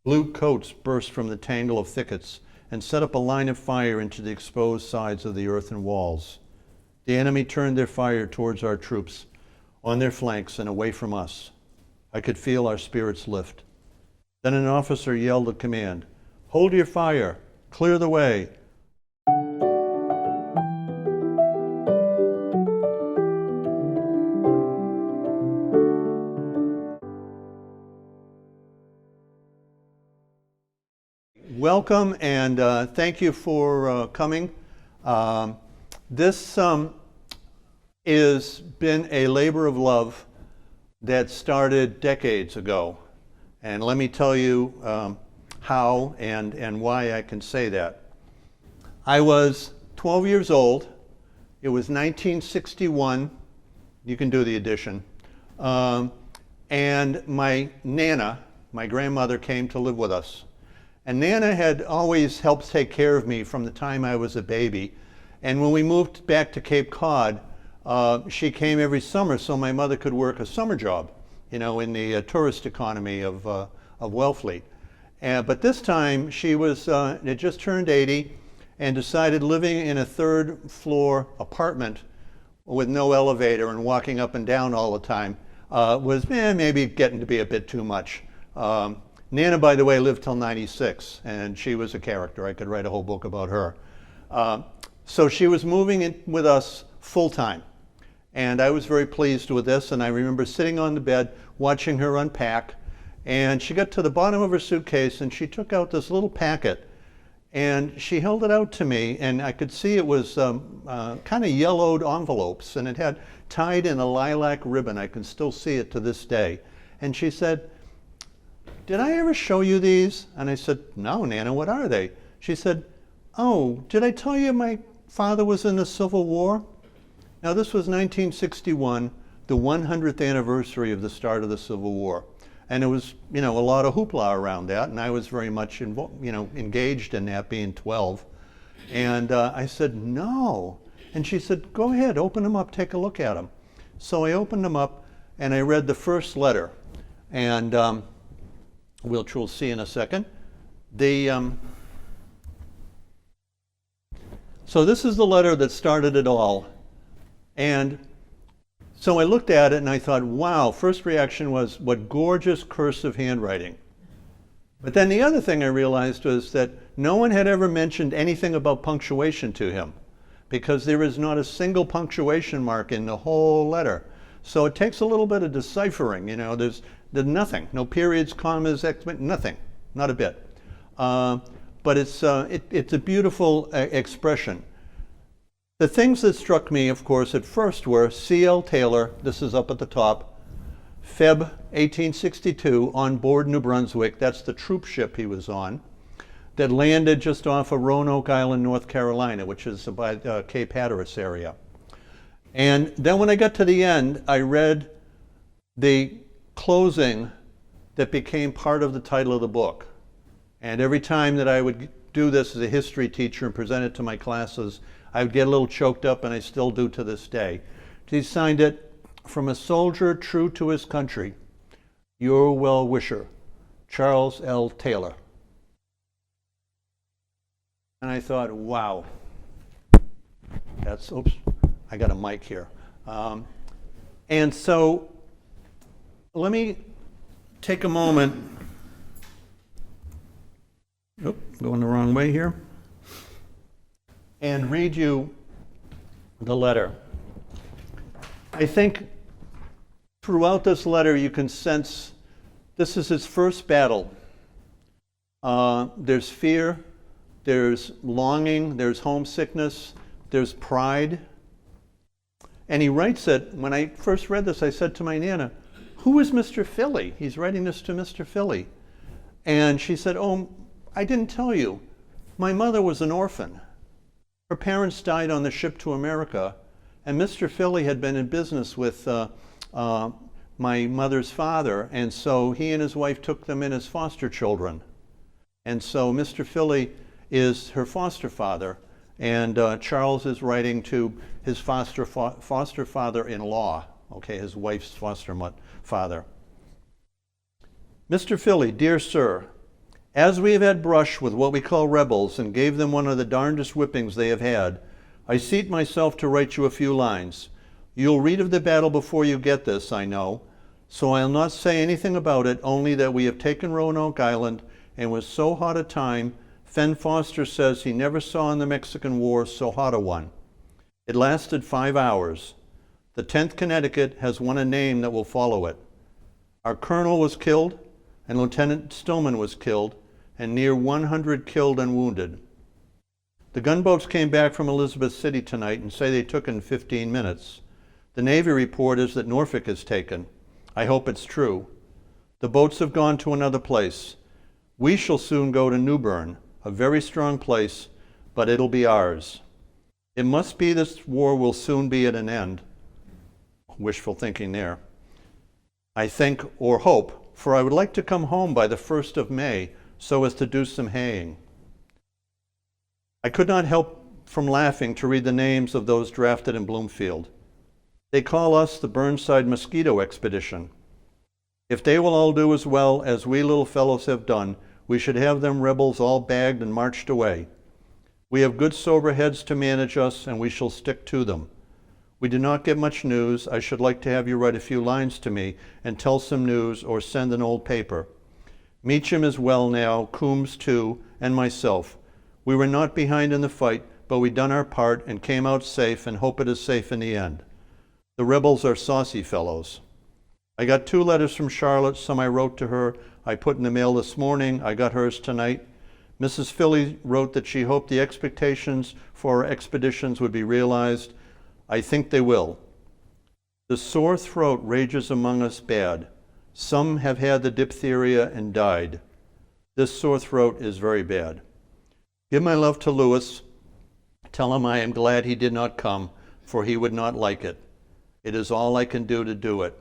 Blue coats burst from the tangle of thickets and set up a line of fire into the exposed sides of the earthen walls. The enemy turned their fire towards our troops, on their flanks and away from us. I could feel our spirits lift. Then an officer yelled a command, "Hold your fire! Clear the way!" Welcome and thank you for coming. This has been a labor of love that started decades ago. And let me tell you how and why I can say that. I was 12 years old. It was 1961. You can do the addition. And my Nana, my grandmother, came to live with us. And Nana had always helped take care of me from the time I was a baby. And when we moved back to Cape Cod, she came every summer so my mother could work a summer job, you know, in the tourist economy of Wellfleet. But this time she had just turned 80 and decided living in a third floor apartment with no elevator and walking up and down all the time was maybe getting to be a bit too much. Nana, by the way, lived till 96, and she was a character. I could write a whole book about her. So she was moving in with us full time, and I was very pleased with this, and I remember sitting on the bed watching her unpack, and she got to the bottom of her suitcase, and she took out this little packet, and she held it out to me, and I could see it was kind of yellowed envelopes, and it had tied in a lilac ribbon. I can still see it to this day. And she said, "Did I ever show you these?" And I said, "No, Nana, what are they?" She said, "Oh, did I tell you my father was in the Civil War?" Now this was 1961, the 100th anniversary of the start of the Civil War. And it was, you know, a lot of hoopla around that, and I was very much engaged in that, being 12. And I said, "No." And she said, "Go ahead, open them up, take a look at them." So I opened them up, and I read the first letter. And which we'll see in a second. So this is the letter that started it all. And so I looked at it and I thought, wow, first reaction was, what gorgeous cursive handwriting. But then the other thing I realized was that no one had ever mentioned anything about punctuation to him, because there is not a single punctuation mark in the whole letter. So it takes a little bit of deciphering, you know, there's nothing, no periods, commas, nothing, not a bit. But it's a beautiful expression. The things that struck me, of course, at first were C.L. Taylor, this is up at the top, Feb 1862, on board New Brunswick. That's the troop ship he was on, that landed just off of Roanoke Island, North Carolina, which is by Cape Hatteras area. And then when I got to the end, I read the closing that became part of the title of the book. And every time that I would do this as a history teacher and present it to my classes, I would get a little choked up, and I still do to this day. He signed it, "From a soldier true to his country, your well-wisher, Charles L. Taylor." And I thought, wow, oops, I got a mic here. And so let me take a moment. Going the wrong way here. And read you the letter. I think throughout this letter you can sense this is his first battle. There's fear, there's longing, there's homesickness, there's pride. And he writes it, when I first read this, I said to my Nana, "Who is Mr. Filley? He's writing this to Mr. Filley." And she said, "Oh, I didn't tell you. My mother was an orphan. Her parents died on the ship to America, and Mr. Filley had been in business with my mother's father, and so he and his wife took them in as foster children. And so Mr. Filley is her foster father, and Charles is writing to his foster father-in-law, okay, his wife's foster father. "Mr. Filley, dear sir, As we have had brush with what we call rebels and gave them one of the darndest whippings they have had, I seat myself to write you a few lines. You'll read of the battle before you get this, I know, so I'll not say anything about it, only that we have taken Roanoke Island, and with so hot a time, Fen Foster says he never saw in the Mexican War so hot a one. It lasted 5 hours. The 10th Connecticut has won a name that will follow it. Our colonel was killed, and Lieutenant Stillman was killed, and near 100 killed and wounded. The gunboats came back from Elizabeth City tonight and say they took in 15 minutes. The Navy report is that Norfolk is taken. I hope it's true. The boats have gone to another place. We shall soon go to New Bern, a very strong place, but it'll be ours. It must be this war will soon be at an end. Wishful thinking there. I think, or hope, for I would like to come home by the 1st of May, so as to do some haying. I could not help from laughing to read the names of those drafted in Bloomfield. They call us the Burnside Mosquito Expedition. If they will all do as well as we little fellows have done, we should have them rebels all bagged and marched away. We have good sober heads to manage us, and we shall stick to them. We do not get much news. I should like to have you write a few lines to me and tell some news or send an old paper. Meacham is well now, Coombs too, and myself. We were not behind in the fight, but we done our part and came out safe and hope it is safe in the end. The rebels are saucy fellows. I got 2 letters from Charlotte, some I wrote to her. I put in the mail this morning. I got hers tonight. Mrs. Filley wrote that she hoped the expectations for our expeditions would be realized. I think they will. The sore throat rages among us bad. Some have had the diphtheria and died. This sore throat is very bad. Give my love to Louis. Tell him I am glad he did not come, for he would not like it. It is all I can do to do it.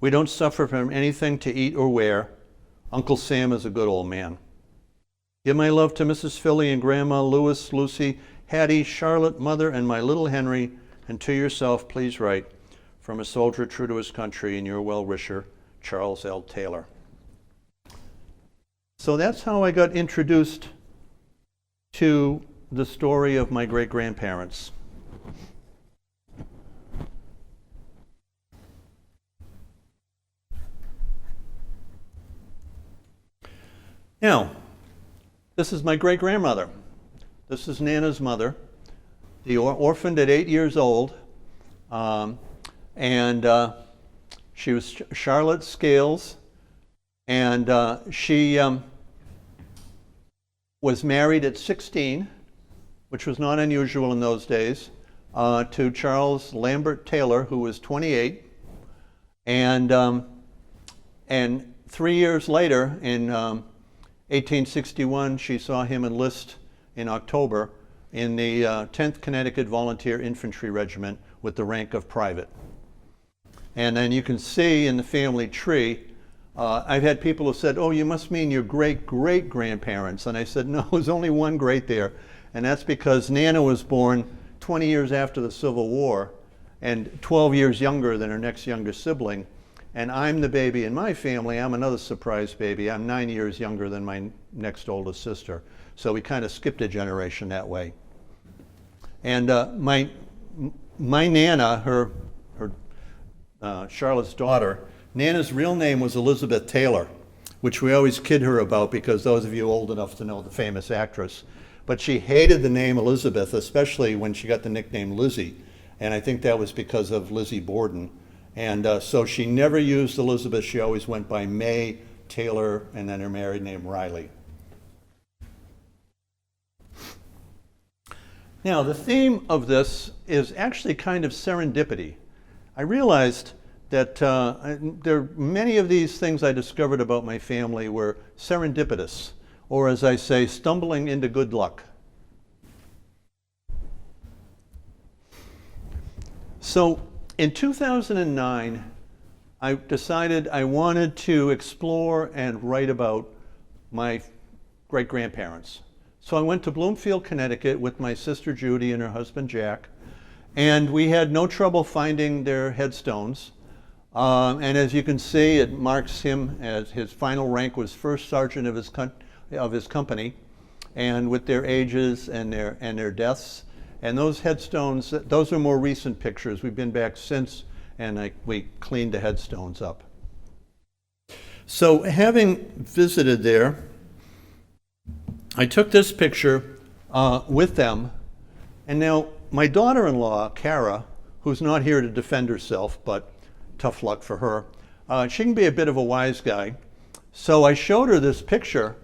We don't suffer from anything to eat or wear. Uncle Sam is a good old man. Give my love to Mrs. Filley and Grandma, Louis, Lucy, Hattie, Charlotte, Mother, and my little Henry, and to yourself, please write, from a soldier true to his country and your well-wisher, Charles L. Taylor. So that's how I got introduced to the story of my great-grandparents. Now, this is my great-grandmother. This is Nana's mother, the orphaned at 8 years old, and she was Charlotte Scales, and she was married at 16, which was not unusual in those days, to Charles Lambert Taylor, who was 28, and 3 years later, in 1861, she saw him enlist in October in the 10th Connecticut Volunteer Infantry Regiment with the rank of private. And then you can see in the family tree, I've had people who said, oh, you must mean your great-great-grandparents. And I said, no, there's only one great there. And that's because Nana was born 20 years after the Civil War and 12 years younger than her next younger sibling. And I'm the baby in my family. I'm another surprise baby. I'm 9 years younger than my next oldest sister. So we kind of skipped a generation that way. And my Nana, Charlotte's daughter, Nana's real name was Elizabeth Taylor, which we always kid her about because those of you old enough to know the famous actress. But she hated the name Elizabeth, especially when she got the nickname Lizzie. And I think that was because of Lizzie Borden. And so she never used Elizabeth. She always went by May Taylor and then her married name Riley. Now, the theme of this is actually kind of serendipity. I realized that many of these things I discovered about my family were serendipitous, or as I say, stumbling into good luck. So in 2009, I decided I wanted to explore and write about my great-grandparents. So I went to Bloomfield, Connecticut with my sister Judy and her husband Jack, and we had no trouble finding their headstones. And as you can see, it marks him as his final rank was first sergeant of his company, and with their ages and their deaths. And those headstones, those are more recent pictures. We've been back since, and we cleaned the headstones up. So having visited there, I took this picture with them. And now my daughter-in-law, Kara, who's not here to defend herself, but tough luck for her, she can be a bit of a wise guy. So I showed her this picture,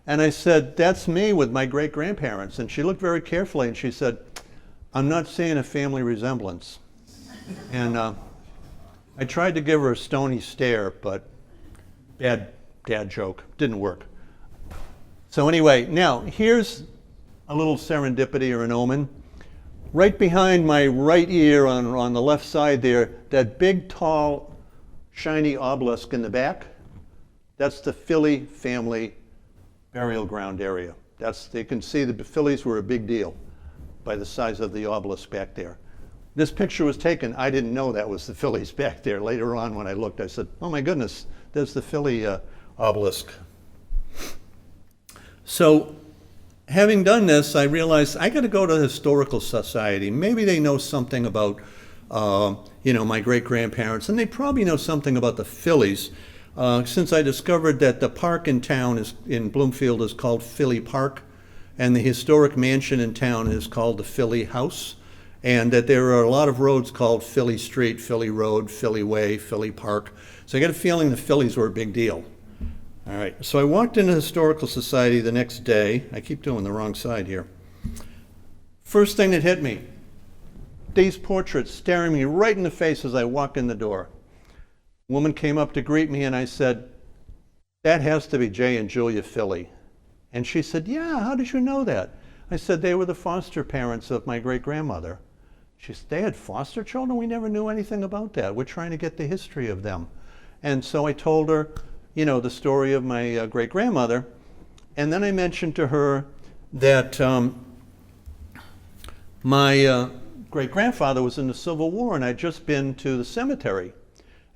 and I said, that's me with my great-grandparents. And she looked very carefully, and she said, I'm not seeing a family resemblance. And I tried to give her a stony stare, but bad dad joke, didn't work. So anyway, now here's a little serendipity or an omen. Right behind my right ear on the left side there, that big, tall, shiny obelisk in the back, that's the Filley family burial ground area. You can see the Filleys were a big deal by the size of the obelisk back there. This picture was taken, I didn't know that was the Filleys back there. Later on when I looked, I said, oh my goodness, there's the Filley obelisk. So having done this, I realized I got to go to the Historical Society. Maybe they know something about, my great-grandparents, and they probably know something about the Filleys, since I discovered that the park in town in Bloomfield is called Filley Park, and the historic mansion in town is called the Filley House, and that there are a lot of roads called Filley Street, Filley Road, Filley Way, Filley Park. So I got a feeling the Filleys were a big deal. All right, so I walked into the Historical Society the next day. I keep doing the wrong side here. First thing that hit me, these portraits staring me right in the face as I walk in the door. A woman came up to greet me, and I said, that has to be Jay and Julia Filley. And she said, yeah, how did you know that? I said, they were the foster parents of my great-grandmother. She said, they had foster children? We never knew anything about that. We're trying to get the history of them. And so I told her, the story of my great-grandmother. And then I mentioned to her that my great-grandfather was in the Civil War, and I'd just been to the cemetery.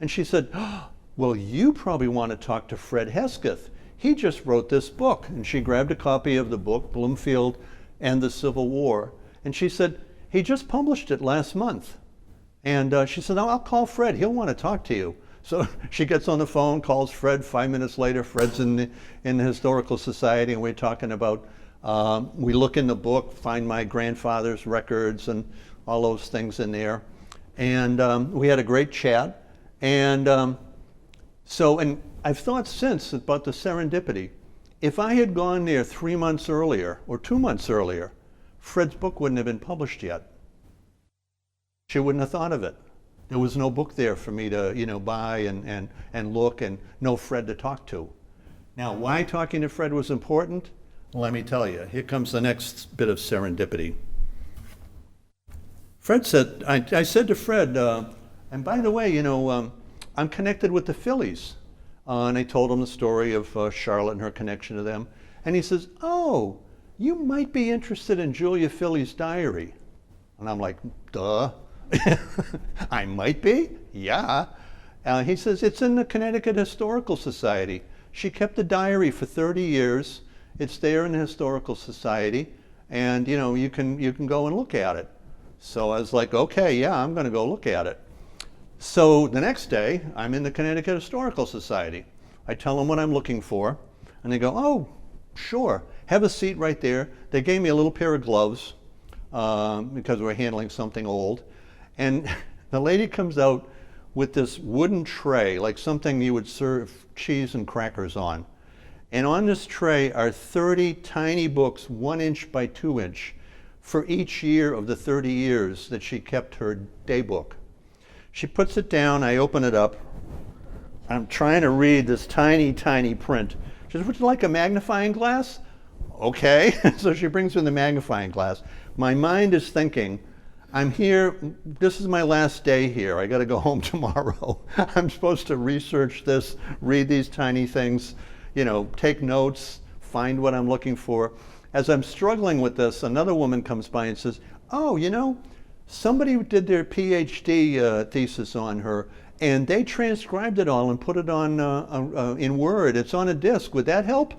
And she said, oh, well, you probably want to talk to Fred Hesketh. He just wrote this book. And she grabbed a copy of the book, Bloomfield and the Civil War. And she said, he just published it last month. And she said, I'll call Fred. He'll want to talk to you. So she gets on the phone, calls Fred. 5 minutes later, Fred's in the Historical Society, and we're talking about, we look in the book, find my grandfather's records and all those things in there. And we had a great chat. And and I've thought since about the serendipity. If I had gone there 3 months earlier or 2 months earlier, Fred's book wouldn't have been published yet. She wouldn't have thought of it. There was no book there for me to, buy and look, and no Fred to talk to. Now, why talking to Fred was important? Let me tell you. Here comes the next bit of serendipity. Fred said, I said to Fred, and by the way, I'm connected with the Filleys. And I told him the story of Charlotte and her connection to them. And he says, oh, you might be interested in Julia Filley's diary. And I'm like, duh. I might be? Yeah. He says, it's in the Connecticut Historical Society. She kept a diary for 30 years. It's there in the Historical Society. And, you can go and look at it. So I was like, okay, yeah, I'm going to go look at it. So the next day, I'm in the Connecticut Historical Society. I tell them what I'm looking for, and they go, oh, sure, have a seat right there. They gave me a little pair of gloves because we're handling something old. And the lady comes out with this wooden tray, like something you would serve cheese and crackers on. And on this tray are 30 tiny books, 1 inch by 2 inch, for each year of the 30 years that she kept her day book. She puts it down, I open it up. I'm trying to read this tiny, tiny print. She says, would you like a magnifying glass? Okay. So she brings in the magnifying glass. My mind is thinking, I'm here, this is my last day here. I got to go home tomorrow. I'm supposed to research this, read these tiny things, take notes, find what I'm looking for. As I'm struggling with this, another woman comes by and says, oh, somebody did their PhD thesis on her, and they transcribed it all and put it on in Word. It's on a disc. Would that help?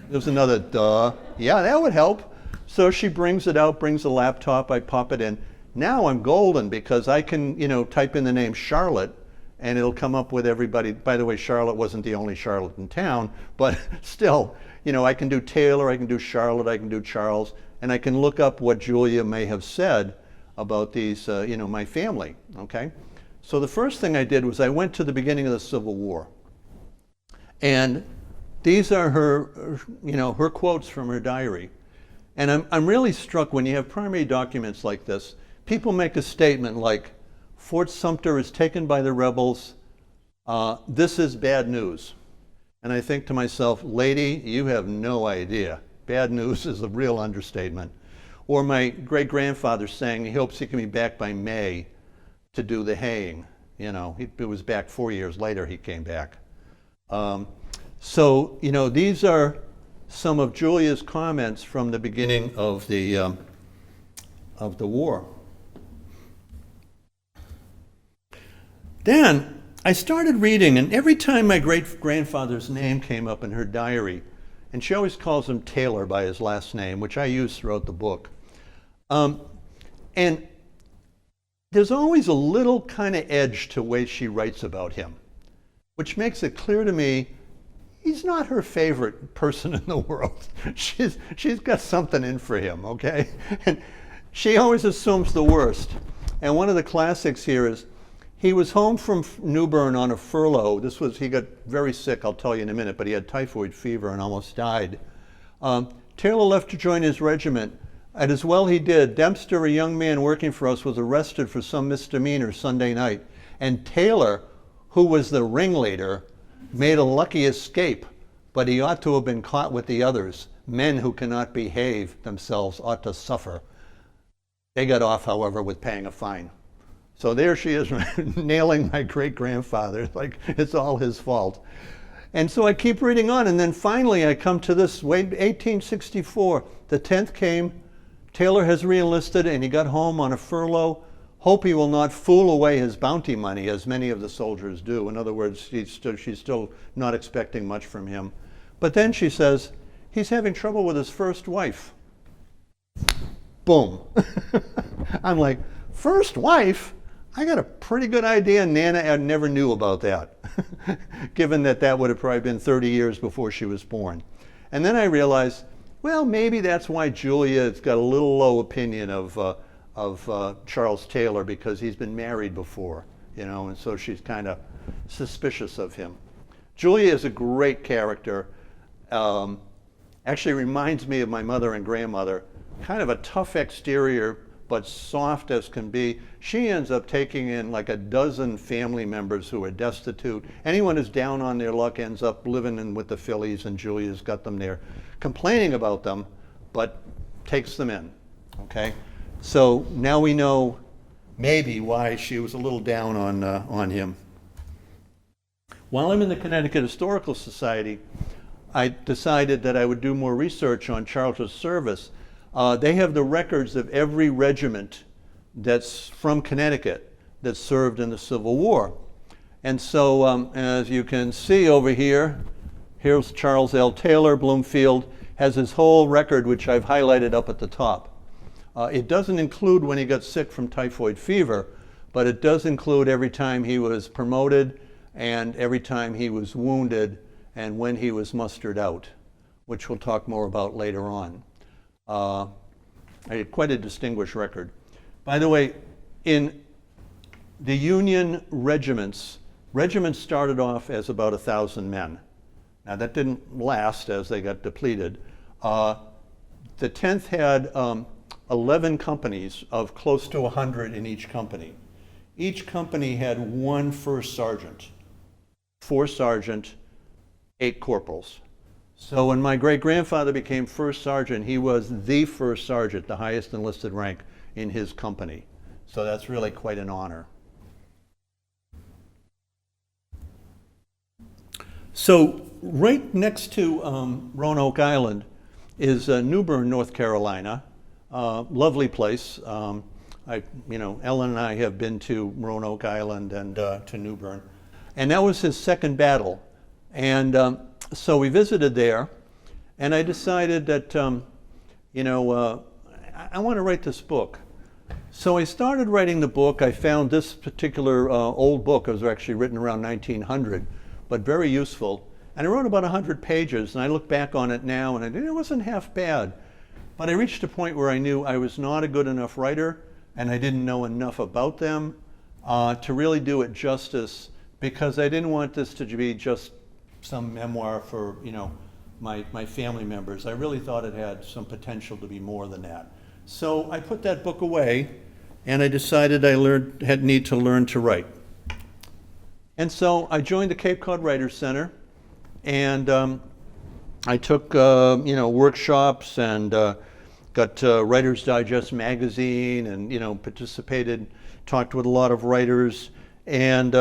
There's another duh. Yeah, that would help. So she brings it out, brings a laptop, I pop it in. Now I'm golden because I can, type in the name Charlotte and it'll come up with everybody. By the way, Charlotte wasn't the only Charlotte in town, but still, I can do Taylor, I can do Charlotte, I can do Charles, and I can look up what Julia may have said about these, my family, okay? So the first thing I did was I went to the beginning of the Civil War. And these are her, her quotes from her diary. And I'm really struck when you have primary documents like this, people make a statement like, Fort Sumter is taken by the rebels, this is bad news. And I think to myself, lady, you have no idea. Bad news is a real understatement. Or my great-grandfather saying he hopes he can be back by May to do the haying. It was back 4 years later he came back. So, these are some of Julia's comments from the beginning of the war. Then I started reading, and every time my great-grandfather's name came up in her diary, and she always calls him Taylor by his last name, which I use throughout the book. And there's always a little kind of edge to the way she writes about him, which makes it clear to me he's not her favorite person in the world. She's got something in for him, okay? And she always assumes the worst. And one of the classics here is, he was home from New Bern on a furlough. He got very sick, I'll tell you in a minute, but he had typhoid fever and almost died. Taylor left to join his regiment, and as well he did. Dempster, a young man working for us, was arrested for some misdemeanor Sunday night. And Taylor, who was the ringleader, made a lucky escape, but he ought to have been caught with the others. Men who cannot behave themselves ought to suffer. They got off, however, with paying a fine. So there she is, nailing my great-grandfather, like it's all his fault. And so I keep reading on, and then finally I come to this, 1864. The 10th came, Taylor has re-enlisted, and he got home on a furlough. Hope he will not fool away his bounty money, as many of the soldiers do. In other words, she's still not expecting much from him. But then she says, he's having trouble with his first wife. Boom. I'm like, first wife? I got a pretty good idea Nana never knew about that, given that would have probably been 30 years before she was born. And then I realized, well, maybe that's why Julia's got a little low opinion of Charles Taylor, because he's been married before, and so she's kind of suspicious of him. Julia is a great character. Actually reminds me of my mother and grandmother. Kind of a tough exterior, but soft as can be. She ends up taking in like a dozen family members who are destitute. Anyone who's down on their luck ends up living in with the Phillies, and Julia's got them there, complaining about them, but takes them in, okay? So now we know maybe why she was a little down on him. While I'm in the Connecticut Historical Society, I decided that I would do more research on Charles's service. They have the records of every regiment that's from Connecticut that served in the Civil War. And so as you can see over here, here's Charles L. Taylor, Bloomfield, has his whole record, which I've highlighted up at the top. It doesn't include when he got sick from typhoid fever, but it does include every time he was promoted and every time he was wounded and when he was mustered out, which we'll talk more about later on. I had quite a distinguished record. By the way, in the Union regiments started off as about 1,000 men. Now that didn't last as they got depleted. The 10th had 11 companies of close to 100 in each company. Each company had one first sergeant, 4 sergeant, 8 corporals. So when my great-grandfather became first sergeant, he was the first sergeant, the highest enlisted rank in his company. So that's really quite an honor. So right next to Roanoke Island is New Bern, North Carolina. Lovely place. Ellen and I have been to Roanoke Island and to New Bern. And that was his second battle. And so we visited there, and I decided that, I want to write this book. So I started writing the book. I found this particular old book. It was actually written around 1900, but very useful. And I wrote about 100 pages, and I look back on it now, and it wasn't half bad. But I reached a point where I knew I was not a good enough writer, and I didn't know enough about them to really do it justice, because I didn't want this to be just some memoir for, my family members. I really thought it had some potential to be more than that. So I put that book away, and I decided I need to learn to write. And so I joined the Cape Cod Writers Center, and I took workshops and got Writer's Digest magazine, and participated, talked with a lot of writers, and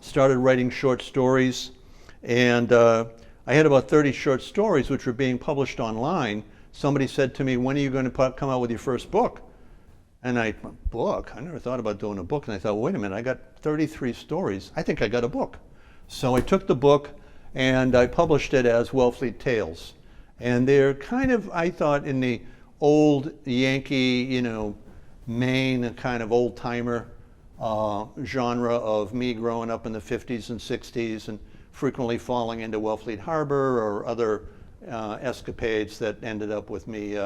started writing short stories. And I had about 30 short stories which were being published online. Somebody said to me, "When are you going to come out with your first book?" And book? I never thought about doing a book. And I thought, wait a minute, I got 33 stories. I think I got a book. So I took the book and I published it as Wellfleet Tales. And they're kind of, I thought, in the old Yankee, Maine kind of old timer genre of me growing up in the 50s and 60s and frequently falling into Wellfleet Harbor or other escapades that ended up with me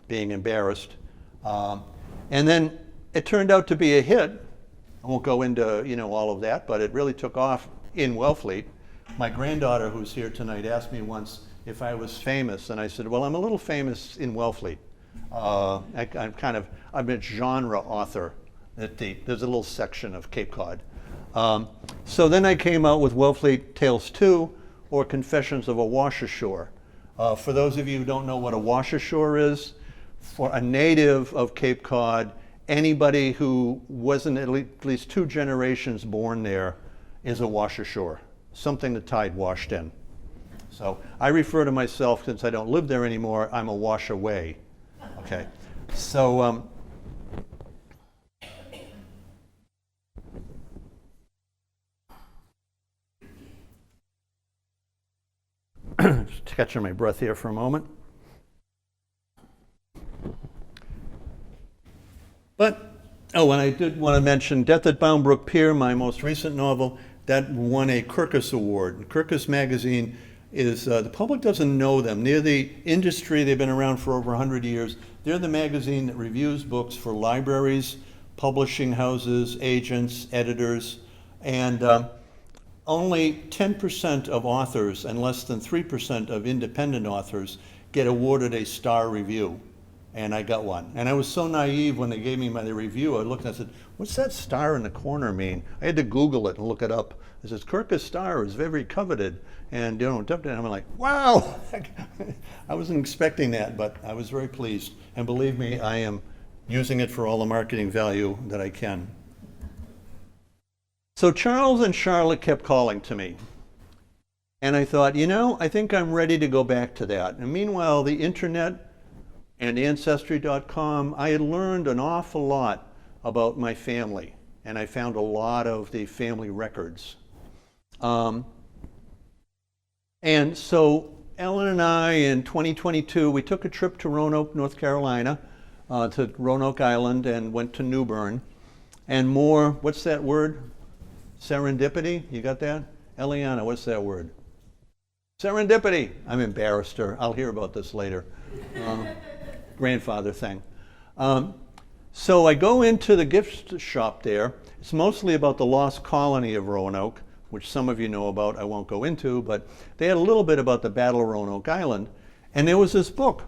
being embarrassed. And then it turned out to be a hit. I won't go into all of that, but it really took off in Wellfleet. My granddaughter, who's here tonight, asked me once if I was famous, and I said, well, I'm a little famous in Wellfleet. I'm a genre author. There's a little section of Cape Cod. So then I came out with Wellfleet Tales 2, or Confessions of a Wash-Ashore. For those of you who don't know what a wash-ashore is, for a native of Cape Cod, anybody who wasn't at least 2 generations born there is a wash-ashore, something the tide washed in. So I refer to myself, since I don't live there anymore, I'm a wash away. Okay, so just catching my breath here for a moment. And I did want to mention Death at Bound Brook Pier, my most recent novel, that won a Kirkus Award. Kirkus magazine is, the public doesn't know them. They're the industry, they've been around for over 100 years. They're the magazine that reviews books for libraries, publishing houses, agents, editors, and only 10% of authors and less than 3% of independent authors get awarded a star review. And I got one. And I was so naive when they gave me my review. I looked and I said, what's that star in the corner mean? I had to Google it and look it up. It says, Kirkus star is very coveted. And I'm like, wow! I wasn't expecting that, but I was very pleased. And believe me, I am using it for all the marketing value that I can. So Charles and Charlotte kept calling to me. And I thought, I think I'm ready to go back to that. And meanwhile, the internet and Ancestry.com, I had learned an awful lot about my family, and I found a lot of the family records. And so Ellen and I, in 2022, we took a trip to Roanoke, North Carolina, to Roanoke Island, and went to New Bern. And more, what's that word? Serendipity? You got that? Eliana, what's that word? Serendipity. I'm embarrassed her. I'll hear about this later. Grandfather thing. So I go into the gift shop there. It's mostly about the lost colony of Roanoke, which some of you know about, I won't go into, but they had a little bit about the Battle of Roanoke Island, and there was this book.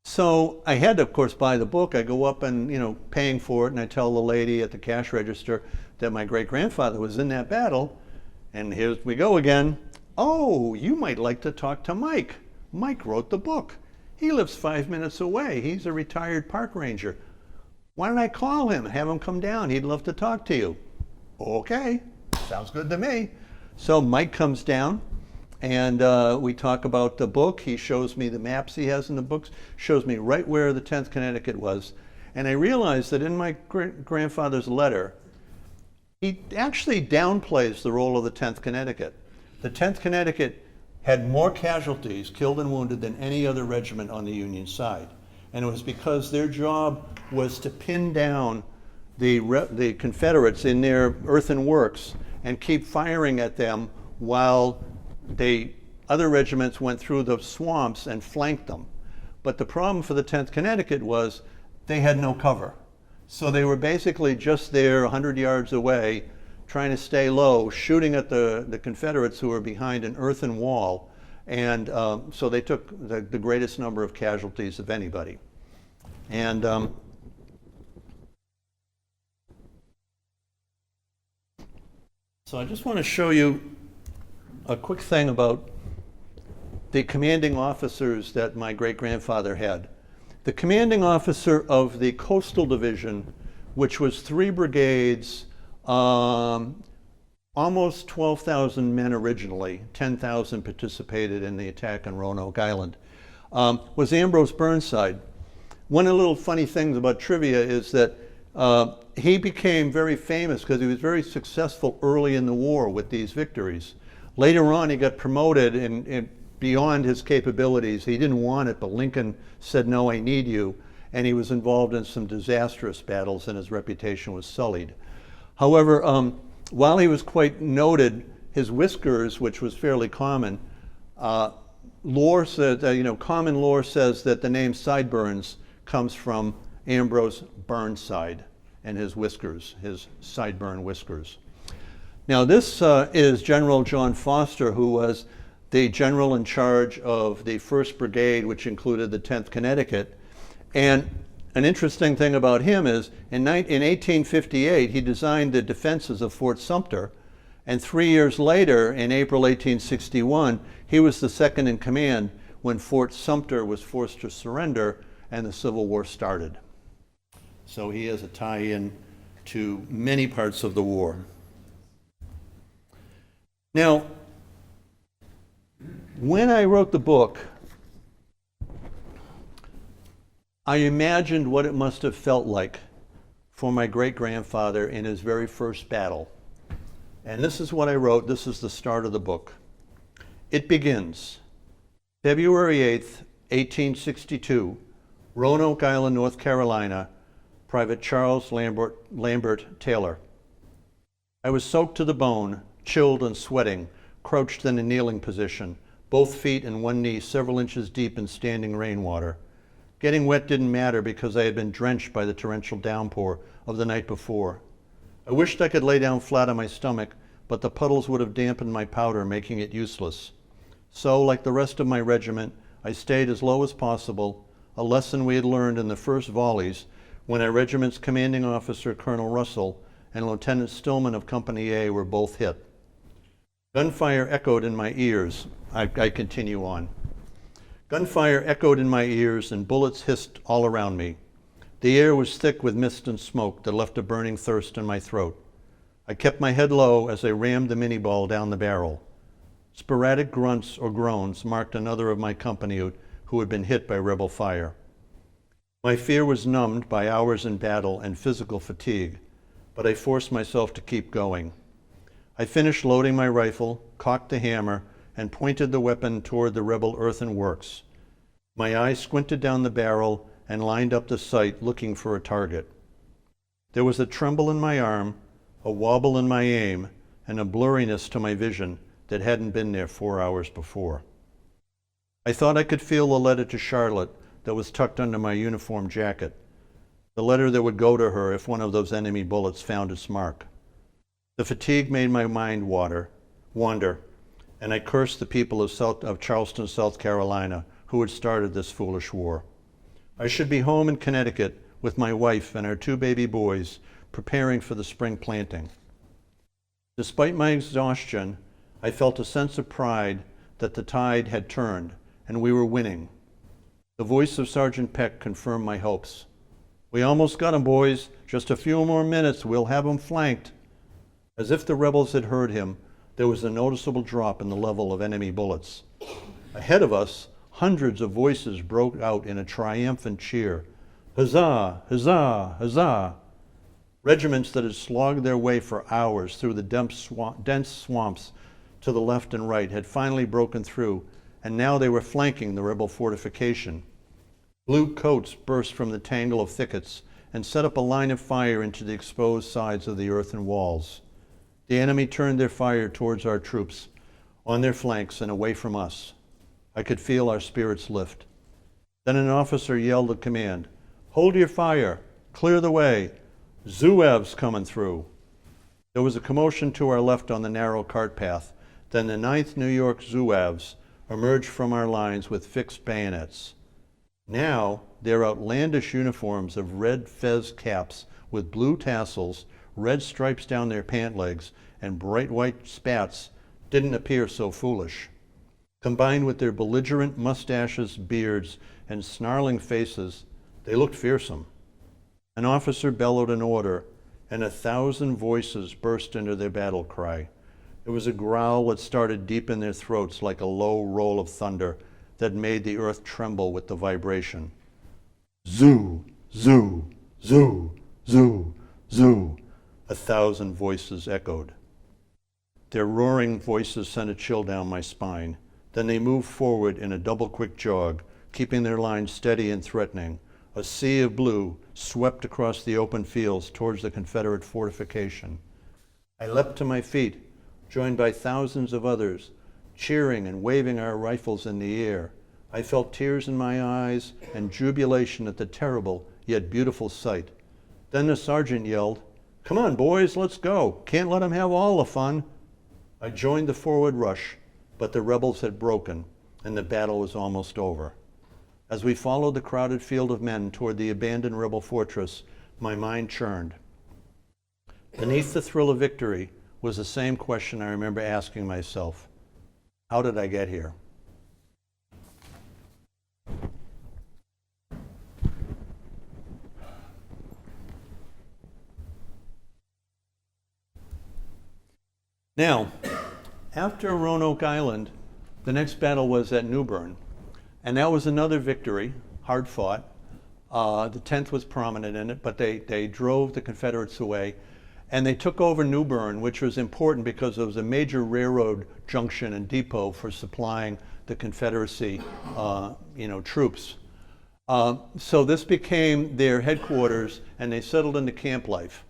So I had to, of course, buy the book. I go up and, paying for it, and I tell the lady at the cash register that my great-grandfather was in that battle, and here we go again. Oh, you might like to talk to Mike. Mike wrote the book. He lives 5 minutes away. He's a retired park ranger. Why don't I call him, have him come down? He'd love to talk to you. Okay, sounds good to me. So Mike comes down, and we talk about the book. He shows me the maps he has in the books, shows me right where the 10th Connecticut was. And I realized that in my grandfather's letter, he actually downplays the role of the 10th Connecticut. The 10th Connecticut had more casualties, killed and wounded, than any other regiment on the Union side. And it was because their job was to pin down the Confederates in their earthen works and keep firing at them while the other regiments went through the swamps and flanked them. But the problem for the 10th Connecticut was they had no cover. So they were basically just there 100 yards away, trying to stay low, shooting at the Confederates who were behind an earthen wall. And so they took the greatest number of casualties of anybody. And so I just want to show you a quick thing about the commanding officers that my great-grandfather had. The commanding officer of the Coastal Division, which was 3 brigades, almost 12,000 men originally, 10,000 participated in the attack on Roanoke Island, was Ambrose Burnside. One of the little funny things about trivia is that he became very famous because he was very successful early in the war with these victories. Later on, he got promoted and beyond his capabilities. He didn't want it, but Lincoln said, "No, I need you." And he was involved in some disastrous battles, and his reputation was sullied. However, while he was quite noted, his whiskers, which was fairly common, lore says, common lore says that the name Sideburns comes from Ambrose Burnside and his whiskers, his sideburn whiskers. Now this is General John Foster, who was the general in charge of the 1st Brigade, which included the 10th Connecticut. And an interesting thing about him is in 1858, he designed the defenses of Fort Sumter. And 3 years later, in April 1861, he was the second in command when Fort Sumter was forced to surrender and the Civil War started. So he has a tie-in to many parts of the war. Now, when I wrote the book, I imagined what it must have felt like for my great-grandfather in his very first battle. And this is what I wrote. This is the start of the book. It begins, February 8th, 1862, Roanoke Island, North Carolina, Private Charles Lambert Taylor. I was soaked to the bone, chilled and sweating, crouched in a kneeling position, both feet and one knee several inches deep in standing rainwater. Getting wet didn't matter because I had been drenched by the torrential downpour of the night before. I wished I could lay down flat on my stomach, but the puddles would have dampened my powder, making it useless. So, like the rest of my regiment, I stayed as low as possible, a lesson we had learned in the first volleys when our regiment's commanding officer, Colonel Russell, and Lieutenant Stillman of Company A were both hit. Gunfire echoed in my ears. I continue on. Gunfire echoed in my ears and bullets hissed all around me. The air was thick with mist and smoke that left a burning thirst in my throat. I kept my head low as I rammed the mini-ball down the barrel. Sporadic grunts or groans marked another of my company who had been hit by rebel fire. My fear was numbed by hours in battle and physical fatigue, but I forced myself to keep going. I finished loading my rifle, cocked the hammer, and pointed the weapon toward the rebel earthen works. My eyes squinted down the barrel and lined up the sight, looking for a target. There was a tremble in my arm, a wobble in my aim, and a blurriness to my vision that hadn't been there 4 hours before. I thought I could feel the letter to Charlotte that was tucked under my uniform jacket, the letter that would go to her if one of those enemy bullets found its mark. The fatigue made my mind wander, and I cursed the people of Charleston, South Carolina, who had started this foolish war. I should be home in Connecticut with my wife and our 2 baby boys, preparing for the spring planting. Despite my exhaustion, I felt a sense of pride that the tide had turned and we were winning. The voice of Sergeant Peck confirmed my hopes. "We almost got 'em, boys. Just a few more minutes, we'll have 'em flanked." As if the rebels had heard him, there was a noticeable drop in the level of enemy bullets. Ahead of us, hundreds of voices broke out in a triumphant cheer. Huzzah, huzzah, huzzah. Regiments that had slogged their way for hours through the dense swamps to the left and right had finally broken through, and now they were flanking the rebel fortification. Blue coats burst from the tangle of thickets and set up a line of fire into the exposed sides of the earthen walls. The enemy turned their fire towards our troops, on their flanks and away from us. I could feel our spirits lift. Then an officer yelled a command, "Hold your fire! Clear the way! Zouaves coming through!" There was a commotion to our left on the narrow cart path. Then the 9th New York Zouaves emerged from our lines with fixed bayonets. Now, their outlandish uniforms of red fez caps with blue tassels, red stripes down their pant legs, and bright white spats didn't appear so foolish. Combined with their belligerent mustaches, beards, and snarling faces, they looked fearsome. An officer bellowed an order, and 1,000 voices burst into their battle cry. It was a growl that started deep in their throats like a low roll of thunder that made the earth tremble with the vibration. Zoo, zoo, zoo, zoo, zoo, 1,000 voices echoed. Their roaring voices sent a chill down my spine. Then they moved forward in a double-quick jog, keeping their lines steady and threatening. A sea of blue swept across the open fields towards the Confederate fortification. I leapt to my feet, joined by thousands of others, cheering and waving our rifles in the air. I felt tears in my eyes and jubilation at the terrible yet beautiful sight. Then the sergeant yelled, "Come on, boys, let's go. Can't let them have all the fun." I joined the forward rush, but the rebels had broken, and the battle was almost over. As we followed the crowded field of men toward the abandoned rebel fortress, my mind churned. Beneath the thrill of victory was the same question I remember asking myself: how did I get here? Now, after Roanoke Island, the next battle was at New Bern, and that was another victory, hard fought. The 10th was prominent in it, but they drove the Confederates away, and they took over New Bern, which was important because it was a major railroad junction and depot for supplying the Confederacy, troops. So this became their headquarters, and they settled into camp life.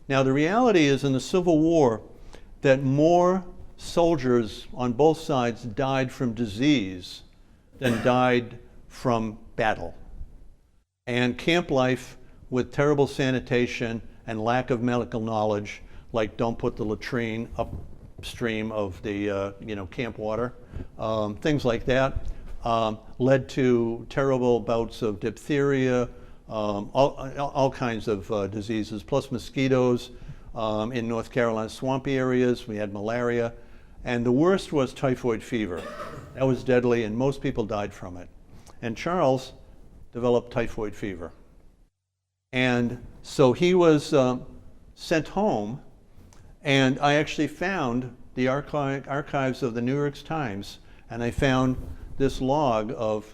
Now, the reality is, in the Civil War, that more soldiers on both sides died from disease than died from battle. And camp life, with terrible sanitation and lack of medical knowledge, like don't put the latrine upstream of the camp water, things like that, led to terrible bouts of diphtheria, all kinds of diseases, plus mosquitoes. In North Carolina swampy areas, we had malaria, and the worst was typhoid fever. That was deadly, and most people died from it. And Charles developed typhoid fever. And so he was sent home, and I actually found the archives of the New York Times, and I found this log of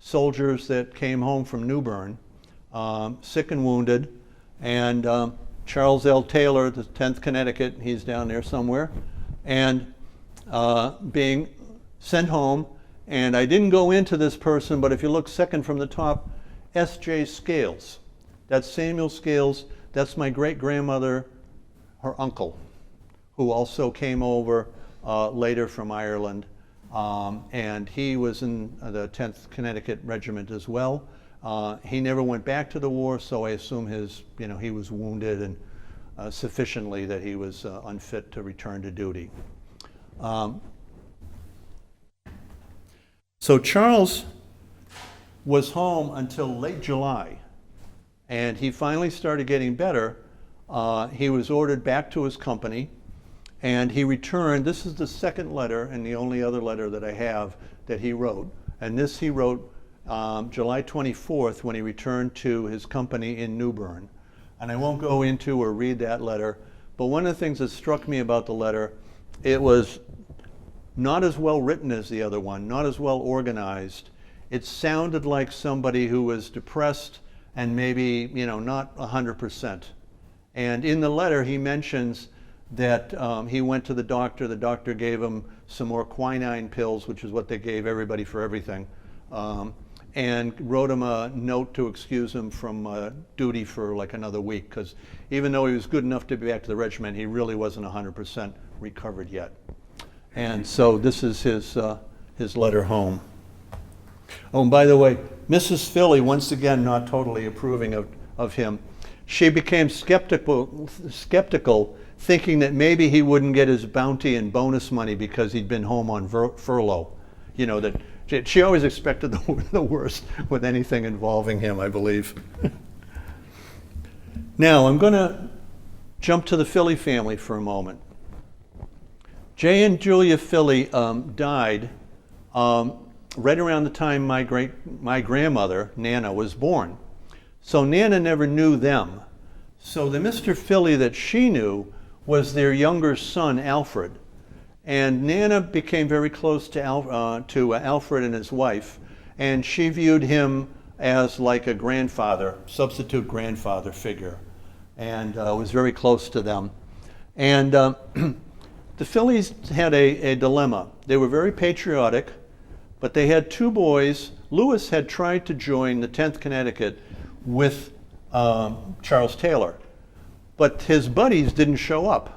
soldiers that came home from New Bern, sick and wounded, and Charles L. Taylor, the 10th Connecticut, he's down there somewhere, and being sent home. And I didn't go into this person, but if you look second from the top, S.J. Scales. That's Samuel Scales. That's my great-grandmother, her uncle, who also came over later from Ireland. And he was in the 10th Connecticut Regiment as well. He never went back to the war, so I assume he was wounded and sufficiently that he was unfit to return to duty. So Charles was home until late July, and he finally started getting better. He was ordered back to his company, and he returned. This is the second letter and the only other letter that I have that he wrote. And this he wrote July 24th when he returned to his company in New Bern. And I won't go into or read that letter, but one of the things that struck me about the letter, it was not as well written as the other one, not as well organized. It sounded like somebody who was depressed and maybe, not 100%. And in the letter, he mentions that he went to the doctor gave him some more quinine pills, which is what they gave everybody for everything, and wrote him a note to excuse him from duty for like another week, because even though he was good enough to be back to the regiment, he really wasn't 100% recovered yet. And so this is his letter home. Oh, and by the way, Mrs. Filley, once again not totally approving of him, she became skeptical, thinking that maybe he wouldn't get his bounty and bonus money because he'd been home on furlough. That she always expected the worst with anything involving him, I believe. Now, I'm going to jump to the Filley family for a moment. Jay and Julia Filley died right around the time my grandmother, Nana, was born. So Nana never knew them. So the Mr. Filley that she knew was their younger son, Alfred. And Nana became very close to Alfred and his wife, and she viewed him as like a grandfather, substitute grandfather figure, and was very close to them. And the Filleys had a dilemma. They were very patriotic, but they had two boys. Lewis had tried to join the 10th Connecticut with Charles Taylor, but his buddies didn't show up.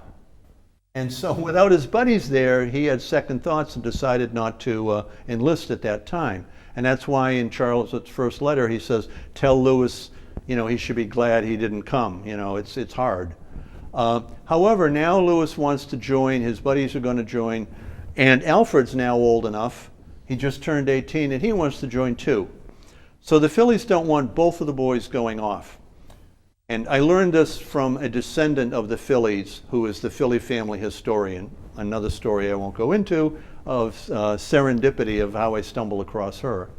And so without his buddies there, he had second thoughts and decided not to enlist at that time. And that's why in Charles' first letter he says, tell Lewis, he should be glad he didn't come. It's hard. However, now Lewis wants to join, his buddies are going to join, and Alfred's now old enough, he just turned 18, and he wants to join too. So the Filleys don't want both of the boys going off. And I learned this from a descendant of the Filleys, who is the Filley family historian. Another story I won't go into, of serendipity of how I stumbled across her.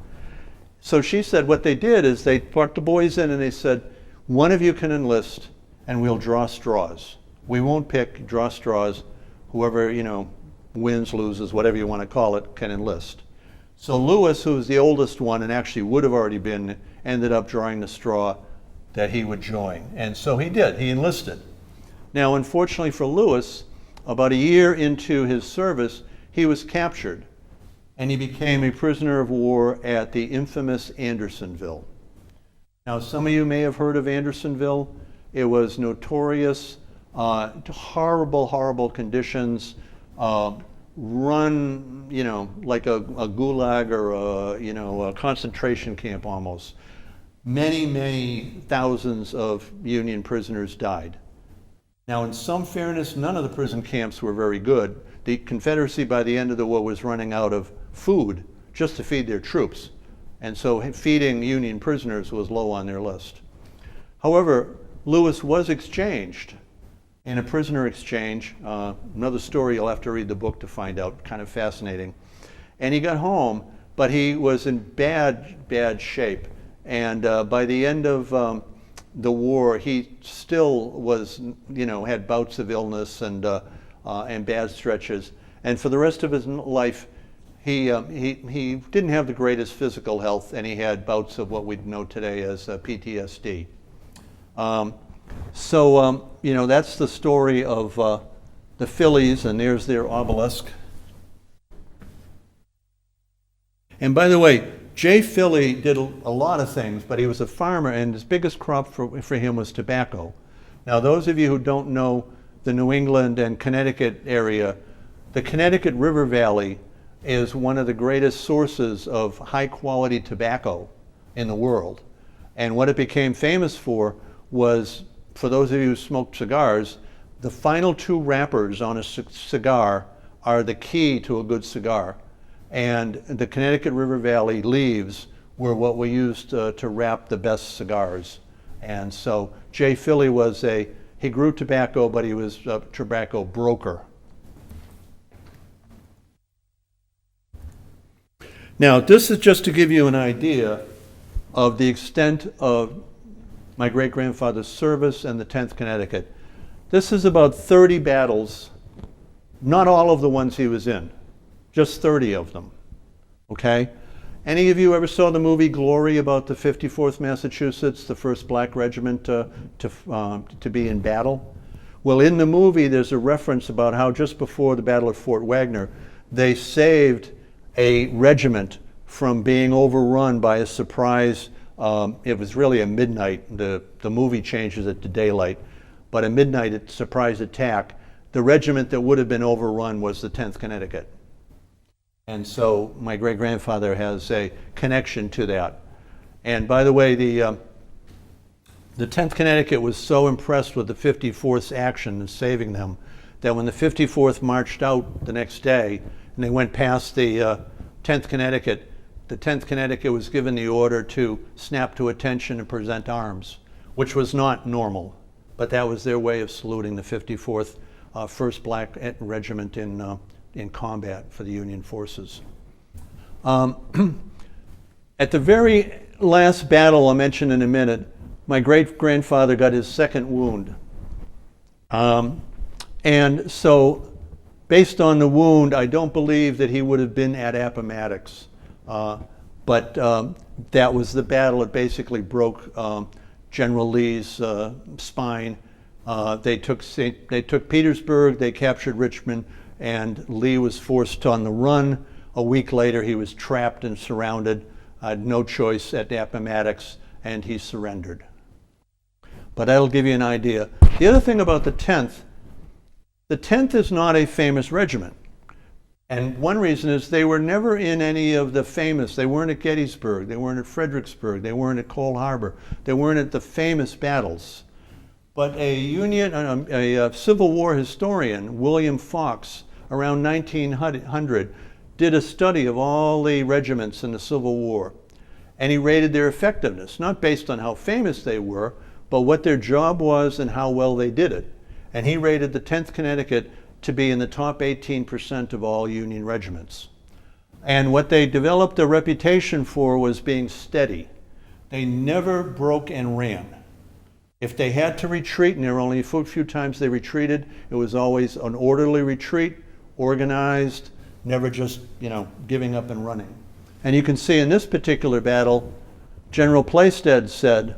So she said what they did is they brought the boys in and they said, one of you can enlist and we'll draw straws. We won't pick, draw straws. Whoever, wins, loses, whatever you want to call it, can enlist. So Lewis, who was the oldest one and actually would have already been, ended up drawing the straw that he would join. And so he did, he enlisted. Now, unfortunately for Lewis, about a year into his service, he was captured and he became a prisoner of war at the infamous Andersonville. Now, some of you may have heard of Andersonville. It was notorious, horrible, horrible conditions, run, like a gulag or a concentration camp almost. Many, many thousands of Union prisoners died. Now, in some fairness, none of the prison camps were very good. The Confederacy, by the end of the war, was running out of food just to feed their troops. And so feeding Union prisoners was low on their list. However, Lewis was exchanged in a prisoner exchange. Another story, you'll have to read the book to find out, kind of fascinating. And he got home, but he was in bad, bad shape. And by the end of the war, he still was, had bouts of illness and bad stretches. And for the rest of his life, he didn't have the greatest physical health, and he had bouts of what we know today as PTSD. That's the story of the Filleys, and there's their obelisk. And by the way, Jay Filley did a lot of things, but he was a farmer, and his biggest crop for him was tobacco. Now, those of you who don't know the New England and Connecticut area, the Connecticut River Valley is one of the greatest sources of high-quality tobacco in the world. And what it became famous for was, for those of you who smoke cigars, the final two wrappers on a cigar are the key to a good cigar. And the Connecticut River Valley leaves were what we used to wrap the best cigars. And so Jay Filley he grew tobacco, but he was a tobacco broker. Now, this is just to give you an idea of the extent of my great-grandfather's service and the 10th Connecticut. This is about 30 battles, not all of the ones he was in. Just 30 of them, okay? Any of you ever saw the movie Glory about the 54th Massachusetts, the first black regiment to be in battle? Well, in the movie, there's a reference about how just before the Battle of Fort Wagner, they saved a regiment from being overrun by a surprise. It was really a midnight. The movie changes it to daylight, but a midnight surprise attack. The regiment that would have been overrun was the 10th Connecticut. And so my great-grandfather has a connection to that. And by the way, the 10th Connecticut was so impressed with the 54th's action in saving them that when the 54th marched out the next day and they went past the 10th Connecticut was given the order to snap to attention and present arms, which was not normal, but that was their way of saluting the 54th First Black Regiment in combat for the Union forces. At the very last battle I'll mention in a minute, my great-grandfather got his second wound. And so based on the wound, I don't believe that he would have been at Appomattox. But that was the battle. It basically broke General Lee's spine. They took Petersburg, they captured Richmond, and Lee was forced on the run. A week later, he was trapped and surrounded, had no choice at Appomattox, and he surrendered. But that'll give you an idea. The other thing about the 10th is not a famous regiment. And one reason is they were never in any of the famous, they weren't at Gettysburg, they weren't at Fredericksburg, they weren't at Cold Harbor, they weren't at the famous battles. But a Civil War historian, William Fox, around 1900, did a study of all the regiments in the Civil War. And he rated their effectiveness, not based on how famous they were, but what their job was and how well they did it. And he rated the 10th Connecticut to be in the top 18% of all Union regiments. And what they developed a reputation for was being steady. They never broke and ran. If they had to retreat, and there were only a few times they retreated, it was always an orderly retreat, organized, never just, giving up and running. And you can see in this particular battle, General Plaisted said,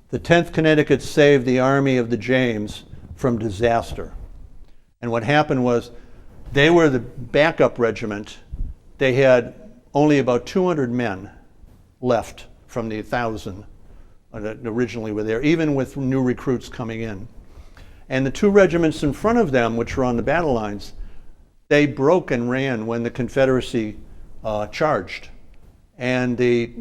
the 10th Connecticut saved the Army of the James from disaster. And what happened was, they were the backup regiment. They had only about 200 men left from the 1,000 that originally were there, even with new recruits coming in. And the two regiments in front of them, which were on the battle lines, they broke and ran when the Confederacy charged. And the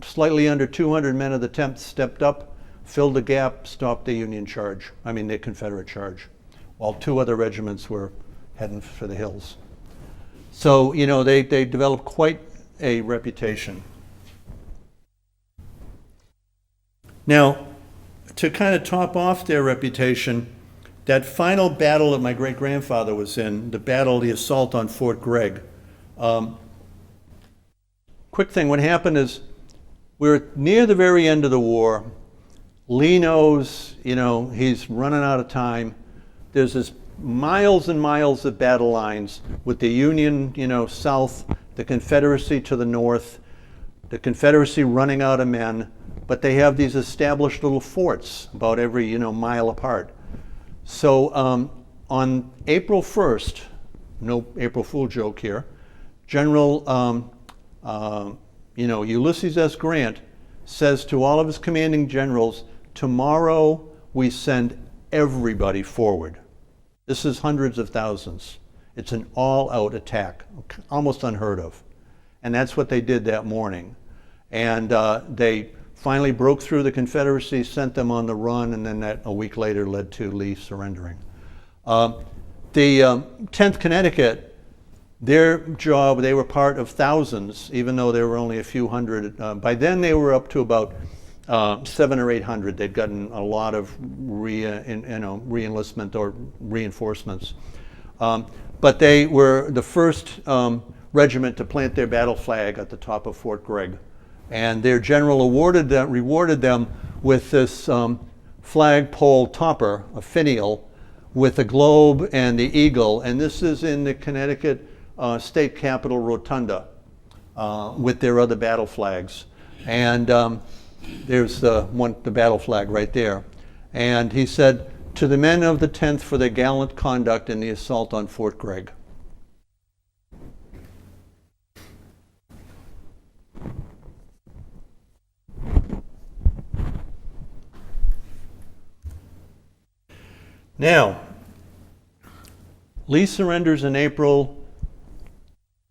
slightly under 200 men of the 10th stepped up, filled the gap, stopped the the Confederate charge, while two other regiments were heading for the hills. So, they developed quite a reputation. Now, to kind of top off their reputation, that final battle that my great-grandfather was in, the assault on Fort Gregg. Quick thing, what happened is, we're near the very end of the war. Lee knows, he's running out of time. There's this miles and miles of battle lines with the Union, south, the Confederacy to the north, the Confederacy running out of men, but they have these established little forts about every, mile apart. So on April 1st, no April Fool joke here, General Ulysses S. Grant says to all of his commanding generals, tomorrow we send everybody forward. This is hundreds of thousands. It's an all-out attack, almost unheard of. And that's what they did that morning. And they finally broke through the Confederacy, sent them on the run, and then that a week later led to Lee surrendering. The 10th Connecticut, their job, they were part of thousands, even though there were only a few hundred. By then they were up to about 700 or 800. They'd gotten a lot of re-enlistment or reinforcements. But they were the first regiment to plant their battle flag at the top of Fort Gregg. And their general rewarded them with this flagpole topper, a finial, with a globe and the eagle. And this is in the Connecticut State Capitol Rotunda. with their other battle flags. And there's the battle flag right there. And he said, "To the men of the 10th for their gallant conduct in the assault on Fort Gregg." Now, Lee surrenders in April.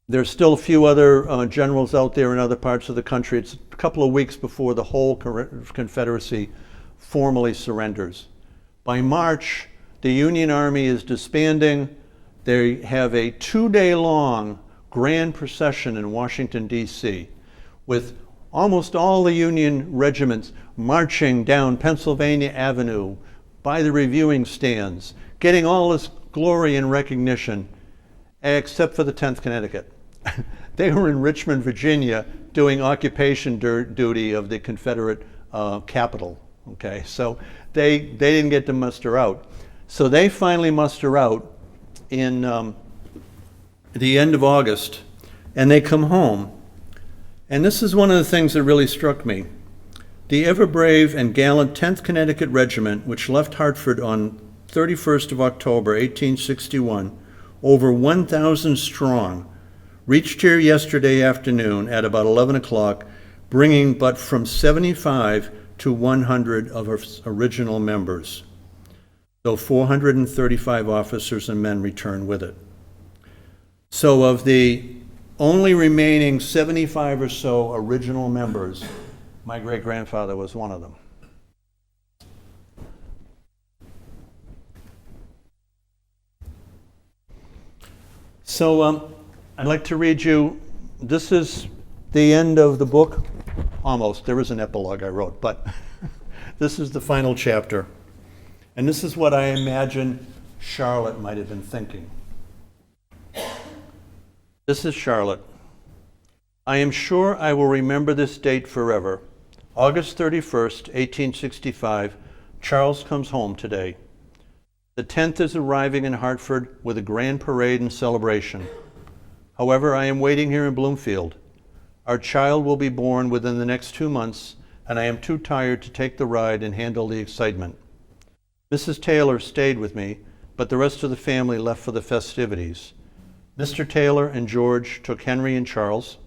There's still a few other generals out there in other parts of the country. It's a couple of weeks before the whole Confederacy formally surrenders. By March, the Union Army is disbanding. They have a 2-day-long grand procession in Washington, D.C., with almost all the Union regiments marching down Pennsylvania Avenue by the reviewing stands, getting all this glory and recognition, except for the 10th Connecticut. They were in Richmond, Virginia, doing occupation duty of the Confederate capital. Okay, so they didn't get to muster out. So they finally muster out in the end of August, and they come home. And this is one of the things that really struck me. The ever-brave and gallant 10th Connecticut Regiment, which left Hartford on 31st of October, 1861, over 1,000 strong, reached here yesterday afternoon at about 11 o'clock, bringing but from 75 to 100 of its original members, though 435 officers and men returned with it. So of the only remaining 75 or so original members, my great-grandfather was one of them. So I'd like to read you, this is the end of the book, almost. There is an epilogue I wrote, but this is the final chapter. And this is what I imagine Charlotte might have been thinking. This is Charlotte. "I am sure I will remember this date forever. August 31st, 1865, Charles comes home today. The 10th is arriving in Hartford with a grand parade and celebration. However, I am waiting here in Bloomfield. Our child will be born within the next 2 months, and I am too tired to take the ride and handle the excitement. Mrs. Taylor stayed with me, but the rest of the family left for the festivities. Mr. Taylor and George took Henry and Charles.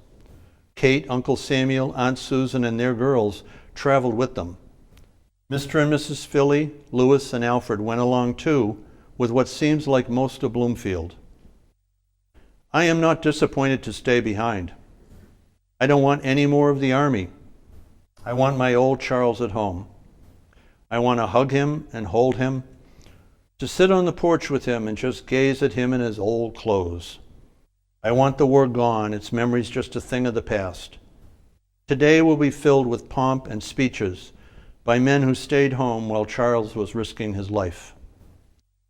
Kate, Uncle Samuel, Aunt Susan, and their girls traveled with them. Mr. and Mrs. Filley, Lewis, and Alfred went along too, with what seems like most of Bloomfield. I am not disappointed to stay behind. I don't want any more of the army. I want my old Charles at home. I want to hug him and hold him, to sit on the porch with him and just gaze at him in his old clothes. I want the war gone, its memories just a thing of the past. Today will be filled with pomp and speeches by men who stayed home while Charles was risking his life.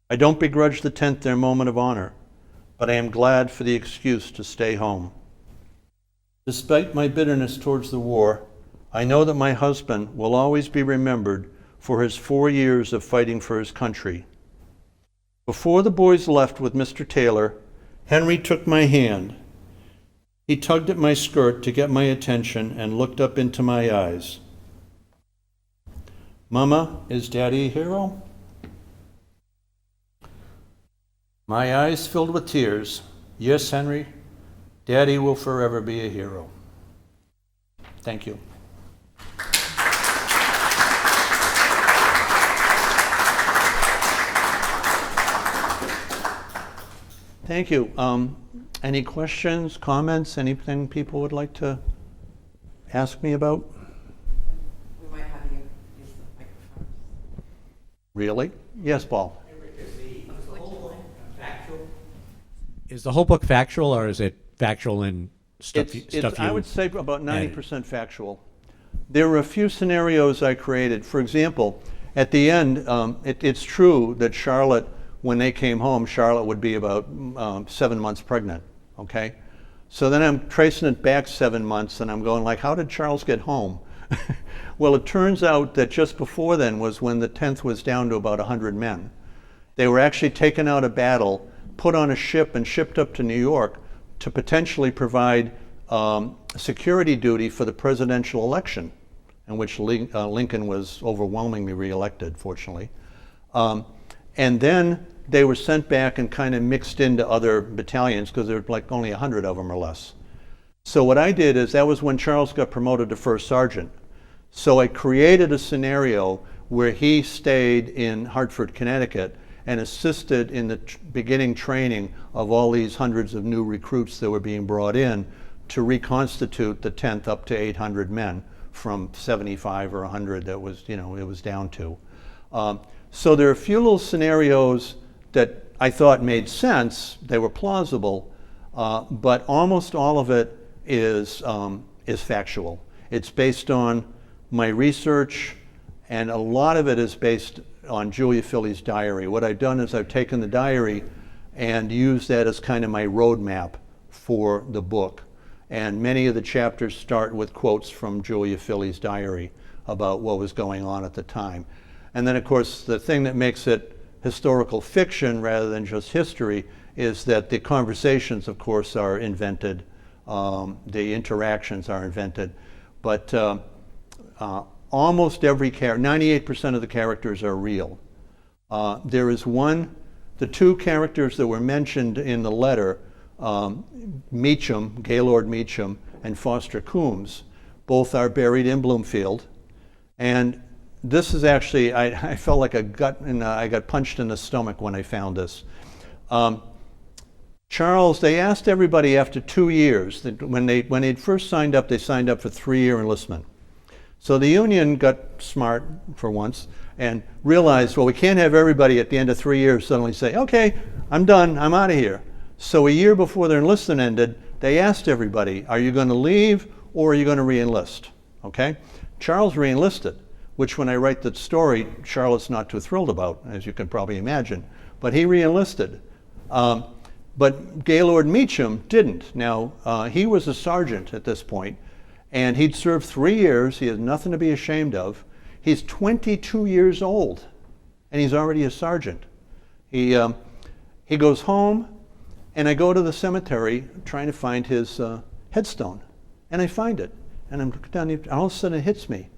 I don't begrudge the 10th their moment of honor, but I am glad for the excuse to stay home. Despite my bitterness towards the war, I know that my husband will always be remembered for his 4 years of fighting for his country. Before the boys left with Mr. Taylor, Henry took my hand. He tugged at my skirt to get my attention and looked up into my eyes. Mama, is Daddy a hero? My eyes filled with tears. Yes, Henry, Daddy will forever be a hero. Thank you. Thank you. Any questions, comments, anything people would like to ask me about? We might have you use the microphone. Really? Yes, Paul. Is the whole book factual, or is it factual in stuff? I would say about 90% factual. There were a few scenarios I created. For example, at the end, it's true that Charlotte, when they came home, Charlotte would be about 7 months pregnant. Okay, so then I'm tracing it back 7 months, and I'm going like, how did Charles get home? Well, it turns out that just before then was when the 10th was down to about 100 men. They were actually taken out of battle, put on a ship, and shipped up to New York to potentially provide security duty for the presidential election, in which Lincoln was overwhelmingly reelected, fortunately. And then they were sent back and kind of mixed into other battalions because there were like only 100 of them or less. So what I did is, that was when Charles got promoted to first sergeant. So I created a scenario where he stayed in Hartford, Connecticut, and assisted in the beginning training of all these hundreds of new recruits that were being brought in to reconstitute the 10th up to 800 men from 75 or 100 that was, it was down to. So there are a few little scenarios that I thought made sense. They were plausible, but almost all of it is factual. It's based on my research, and a lot of it is based on Julia Filley's diary. What I've done is I've taken the diary and used that as kind of my roadmap for the book. And many of the chapters start with quotes from Julia Filley's diary about what was going on at the time. And then, of course, the thing that makes it historical fiction rather than just history is that the conversations, of course, are invented. The interactions are invented. But almost every character, 98% of the characters are real. There is the two characters that were mentioned in the letter, Meacham, Gaylord Meacham, and Foster Coombs, both are buried in Bloomfield. And this is actually, I felt like I got punched in the stomach when I found this. Charles, they asked everybody after 2 years, that when they'd first signed up, they signed up for 3-year enlistment. So the Union got smart for once and realized, well, we can't have everybody at the end of 3 years suddenly say, okay, I'm done, I'm out of here. So a year before their enlistment ended, they asked everybody, are you going to leave or are you going to re-enlist? Okay? Charles re-enlisted, which when I write the story, Charlotte's not too thrilled about, as you can probably imagine. But he re-enlisted. But Gaylord Meacham didn't. Now, he was a sergeant at this point, and he'd served 3 years. He has nothing to be ashamed of. He's 22 years old, and he's already a sergeant. He goes home, and I go to the cemetery trying to find his headstone, and I find it. And I'm down, and all of a sudden it hits me.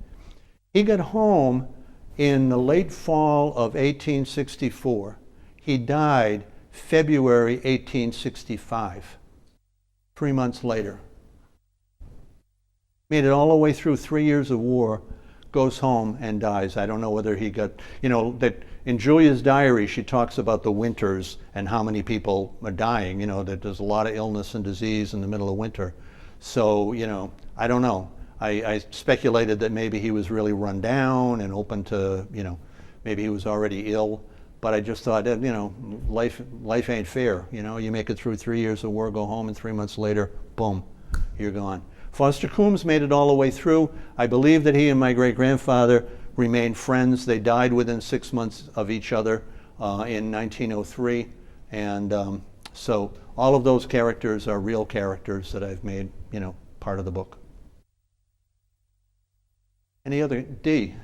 He got home in the late fall of 1864. He died February 1865, 3 months later. Made it all the way through 3 years of war, goes home and dies. I don't know whether he got, that in Julia's diary, she talks about the winters and how many people are dying, that there's a lot of illness and disease in the middle of winter. So, I don't know. I speculated that maybe he was really run down and open to, maybe he was already ill. But I just thought, life ain't fair. You make it through 3 years of war, go home, and 3 months later, boom, you're gone. Foster Coombs made it all the way through. I believe that he and my great-grandfather remained friends. They died within 6 months of each other in 1903. And so all of those characters are real characters that I've made, part of the book. Any other? Dee?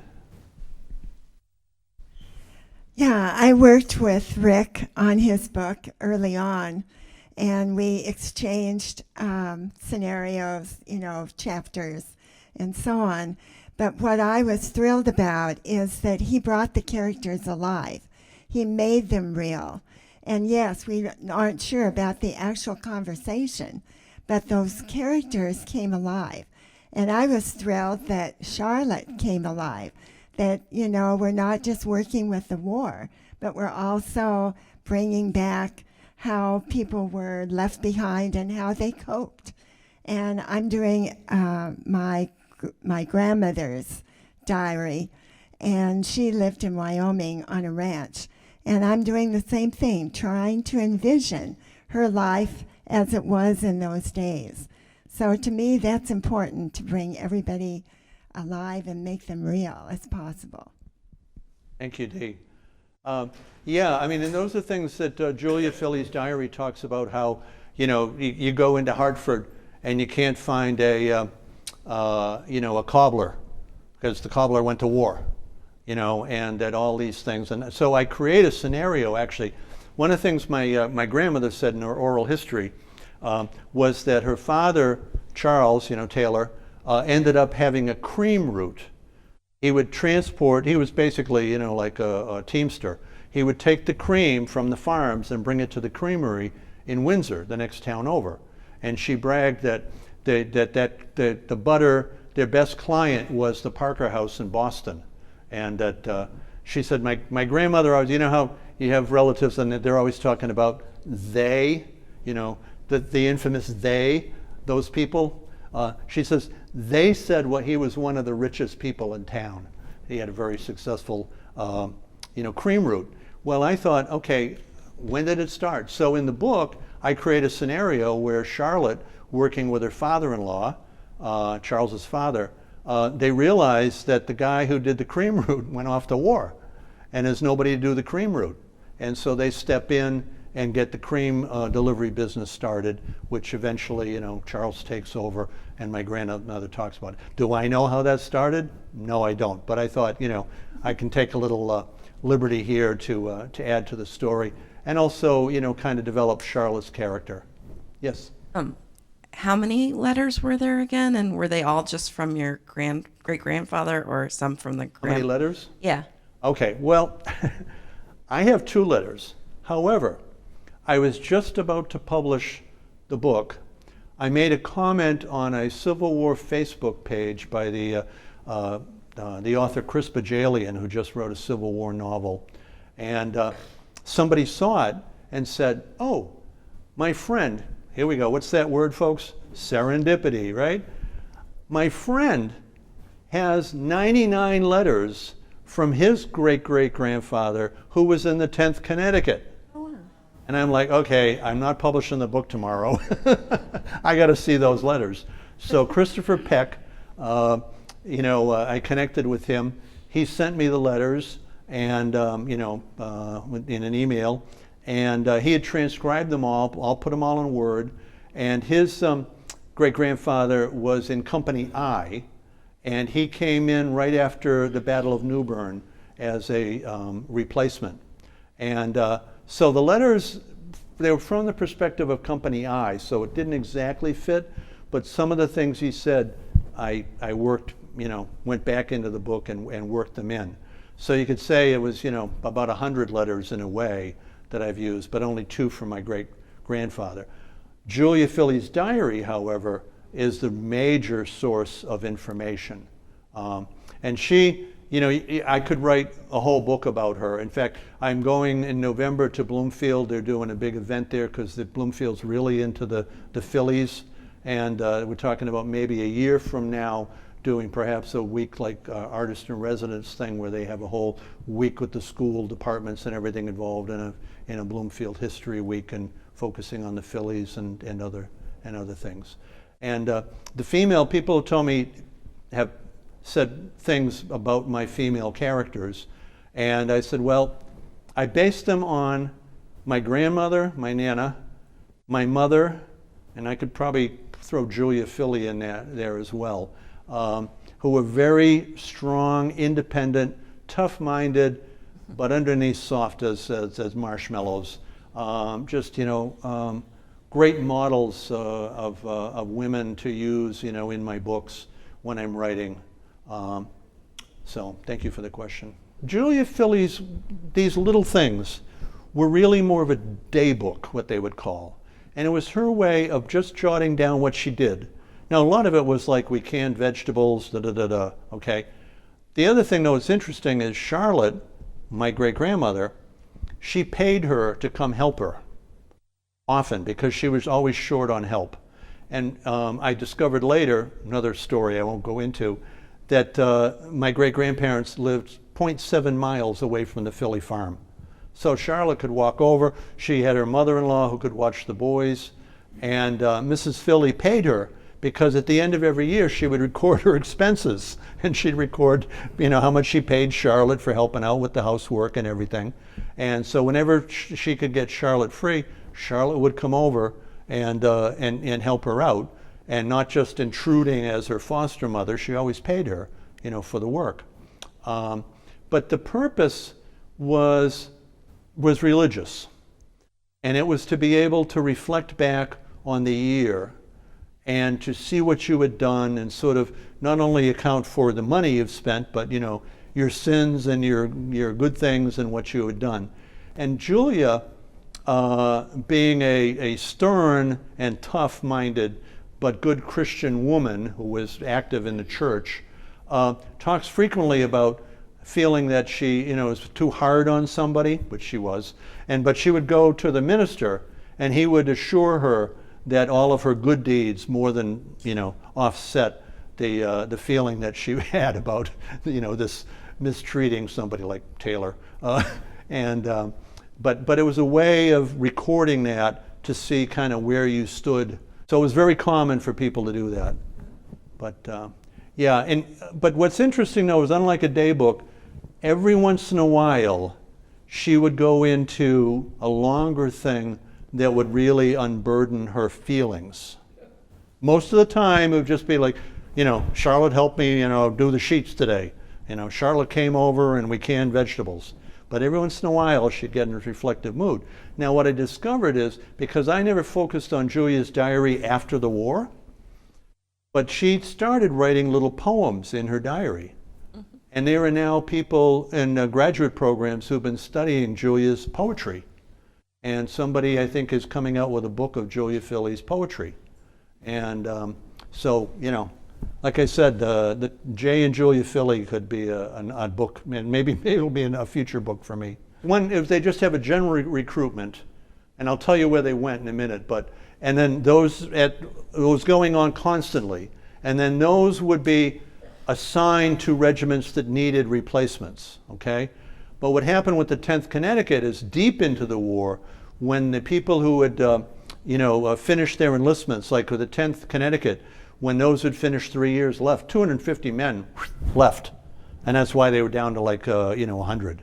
Yeah, I worked with Rick on his book early on, and we exchanged scenarios, chapters and so on. But what I was thrilled about is that he brought the characters alive. He made them real. And yes, we aren't sure about the actual conversation, but those characters came alive. And I was thrilled that Charlotte came alive. That, we're not just working with the war, but we're also bringing back how people were left behind and how they coped. And I'm doing my grandmother's diary, and she lived in Wyoming on a ranch. And I'm doing the same thing, trying to envision her life as it was in those days. So to me, that's important, to bring everybody alive and make them real as possible. Thank you, Dee. And those are things that Julia Filley's diary talks about, how, you go into Hartford and you can't find a cobbler because the cobbler went to war, and that all these things. And so I create a scenario, actually. One of the things my grandmother said in her oral history, was that her father, Charles, Taylor, ended up having a cream route. He would transport, he was basically, like a teamster. He would take the cream from the farms and bring it to the creamery in Windsor, the next town over. And she bragged that the butter, their best client was the Parker House in Boston. And that she said, my grandmother always, how you have relatives and they're always talking about they, the infamous they, those people. She says, they said he was one of the richest people in town. He had a very successful, cream route. Well, I thought, okay, when did it start? So in the book, I create a scenario where Charlotte, working with her father-in-law, Charles's father, they realized that the guy who did the cream route went off to war, and there's nobody to do the cream route. And so they step in and get the cream delivery business started, which eventually, Charles takes over, and my grandmother talks about it. Do I know how that started? No, I don't. But I thought, I can take a little liberty here to add to the story, and also, kind of develop Charlotte's character. Yes? How many letters were there again? And were they all just from your great-grandfather or some from the How many letters? Yeah. Okay, well, I have 2 letters. However, I was just about to publish the book. I made a comment on a Civil War Facebook page by the author Chris Bajalian, who just wrote a Civil War novel. And somebody saw it and said, oh, my friend, here we go. What's that word, folks? Serendipity, right? My friend has 99 letters from his great-great-grandfather who was in the 10th Connecticut. And I'm like, okay, I'm not publishing the book tomorrow. I got to see those letters. So Christopher Peck, I connected with him. He sent me the letters, and in an email, and he had transcribed them all. I'll put them all in Word. And his great-grandfather was in Company I, and he came in right after the Battle of New Bern as a replacement. And so the letters, they were from the perspective of Company I, so it didn't exactly fit, but some of the things he said, I worked, went back into the book and worked them in. So you could say it was, about 100 letters in a way that I've used, but only 2 from my great-grandfather. Julia Filley's diary, however, is the major source of information. And she, I could write a whole book about her. In fact, I'm going in November to Bloomfield. They're doing a big event there because Bloomfield's really into the Phillies. And we're talking about maybe a year from now doing perhaps a week like artist in residence thing where they have a whole week with the school departments and everything involved in a Bloomfield history week and focusing on the Phillies and other things. And the female people told me have said things about my female characters, and I said, well, I based them on my grandmother, my Nana, my mother, and I could probably throw Julia Filley in there as well, who were very strong, independent, tough-minded, but underneath soft as marshmallows. Great models of women to use, in my books when I'm writing. So thank you for the question. Julia Filley's, these little things were really more of a day book, what they would call. And it was her way of just jotting down what she did. Now, a lot of it was like we canned vegetables, okay? The other thing, though, that's interesting is Charlotte, my great-grandmother, she paid her to come help her often because she was always short on help. And I discovered later, another story I won't go into, that my great-grandparents lived 0.7 miles away from the Filley farm. So Charlotte could walk over. She had her mother-in-law who could watch the boys. And Mrs. Filley paid her because at the end of every year she would record her expenses. And she'd record, how much she paid Charlotte for helping out with the housework and everything. And so whenever she could get Charlotte free, Charlotte would come over and help her out. And not just intruding as her foster mother, she always paid her, for the work. But the purpose was religious. And it was to be able to reflect back on the year and to see what you had done and sort of not only account for the money you've spent, but your sins and your good things and what you had done. And Julia, being a stern and tough-minded but good Christian woman who was active in the church, talks frequently about feeling that she was too hard on somebody, which she was, but she would go to the minister and he would assure her that all of her good deeds more than offset the feeling that she had about this mistreating somebody like Taylor, but it was a way of recording that to see kind of where you stood. So it was very common for people to do that. But but what's interesting though is, unlike a day book, every once in a while she would go into a longer thing that would really unburden her feelings. Most of the time it would just be like, Charlotte helped me, do the sheets today. Charlotte came over and we canned vegetables. But every once in a while she'd get in a reflective mood. Now what I discovered is, because I never focused on Julia's diary after the war, but she started writing little poems in her diary. Mm-hmm. And there are now people in graduate programs who've been studying Julia's poetry. And somebody, I think, is coming out with a book of Julia Filley's poetry. And like I said, the Jay and Julia Filley could be a book, and maybe it'll be a future book for me. One, if they just have a general recruitment, and I'll tell you where they went in a minute, and then those going on constantly, and then those would be assigned to regiments that needed replacements, okay? But what happened with the 10th Connecticut is, deep into the war, when the people who had finished their enlistments, like with the 10th Connecticut, when those had finished 3 years left, 250 men left. And that's why they were down to 100.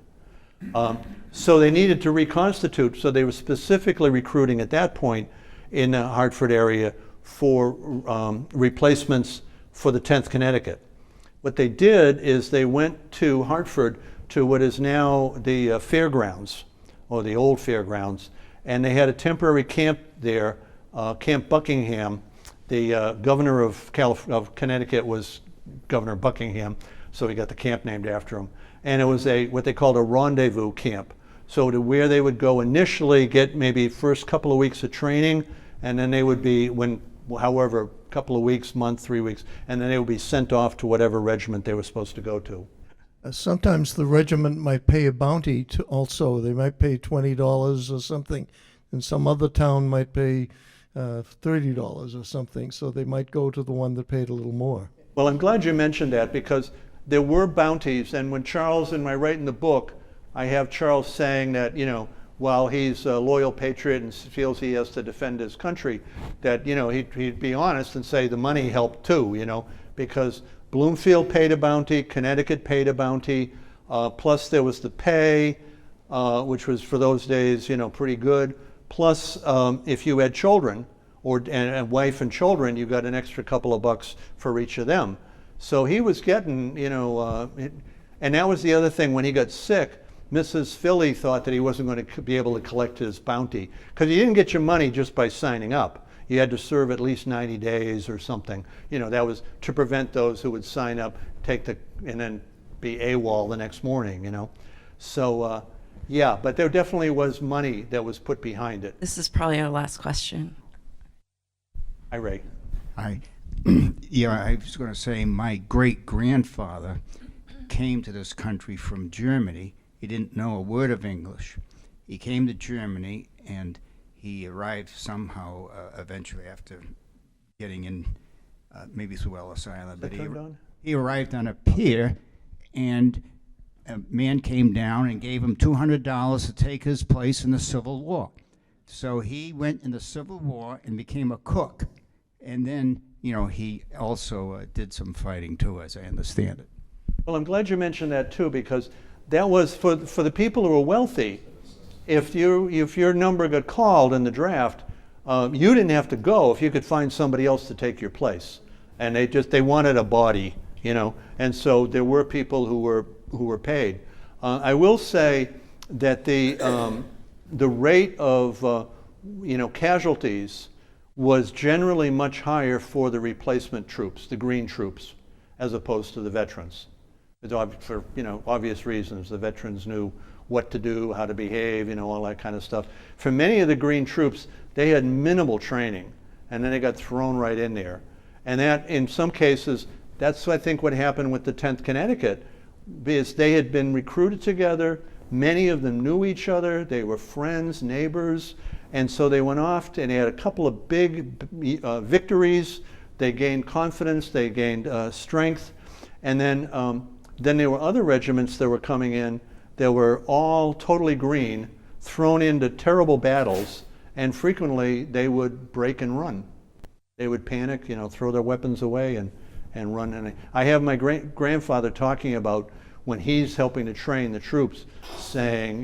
So they needed to reconstitute, so they were specifically recruiting at that point in the Hartford area for replacements for the 10th Connecticut. What they did is they went to Hartford, to what is now the fairgrounds, or the old fairgrounds, and they had a temporary camp there, Camp Buckingham. The governor of Connecticut was Governor Buckingham, so he got the camp named after him. And it was what they called a rendezvous camp. So to where they would go initially, get maybe first couple of weeks of training, and then they would be, however, a couple of weeks, month, 3 weeks, and then they would be sent off to whatever regiment they were supposed to go to. Sometimes the regiment might pay a bounty to also. They might pay $20 or something, and some other town might pay $30 or something, so they might go to the one that paid a little more. Well, I'm glad you mentioned that, because there were bounties, and when Charles, in my writing the book, I have Charles saying that, while he's a loyal patriot and feels he has to defend his country, that, he'd be honest and say the money helped too, because Bloomfield paid a bounty, Connecticut paid a bounty, plus there was the pay, which was for those days, pretty good. Plus, if you had children, and a wife and children, you got an extra couple of bucks for each of them. So he was getting, and that was the other thing. When he got sick, Mrs. Filley thought that he wasn't going to be able to collect his bounty, because you didn't get your money just by signing up. You had to serve at least 90 days or something. That was to prevent those who would sign up, and then be AWOL the next morning, So, yeah, but there definitely was money that was put behind it. This is probably our last question. Hi, Ray. Hi. Yeah, I was going to say, my great-grandfather came to this country from Germany. He didn't know a word of English. He came to Germany, and he arrived somehow, eventually, after getting in, maybe through Ellis Island. But he arrived on a pier, and a man came down and gave him $200 to take his place in the Civil War. So he went in the Civil War and became a cook. And then, he also did some fighting too, as I understand it. Well, I'm glad you mentioned that too, because that was for the people who were wealthy. If your number got called in the draft, you didn't have to go if you could find somebody else to take your place. And they wanted a body, and so there were people who were paid. I will say that the rate of casualties was generally much higher for the replacement troops, the green troops, as opposed to the veterans. For obvious reasons, the veterans knew what to do, how to behave, all that kind of stuff. For many of the green troops, they had minimal training, and then they got thrown right in there. And that, in some cases, that's I think what happened with the 10th Connecticut, because they had been recruited together. Many of them knew each other. They were friends, neighbors, and so they went off and they had a couple of big victories. They gained confidence. They gained strength, and then there were other regiments that were coming in that were all totally green, thrown into terrible battles, and frequently they would break and run. They would panic, throw their weapons away and run. And I have my grandfather talking about when he's helping to train the troops, saying,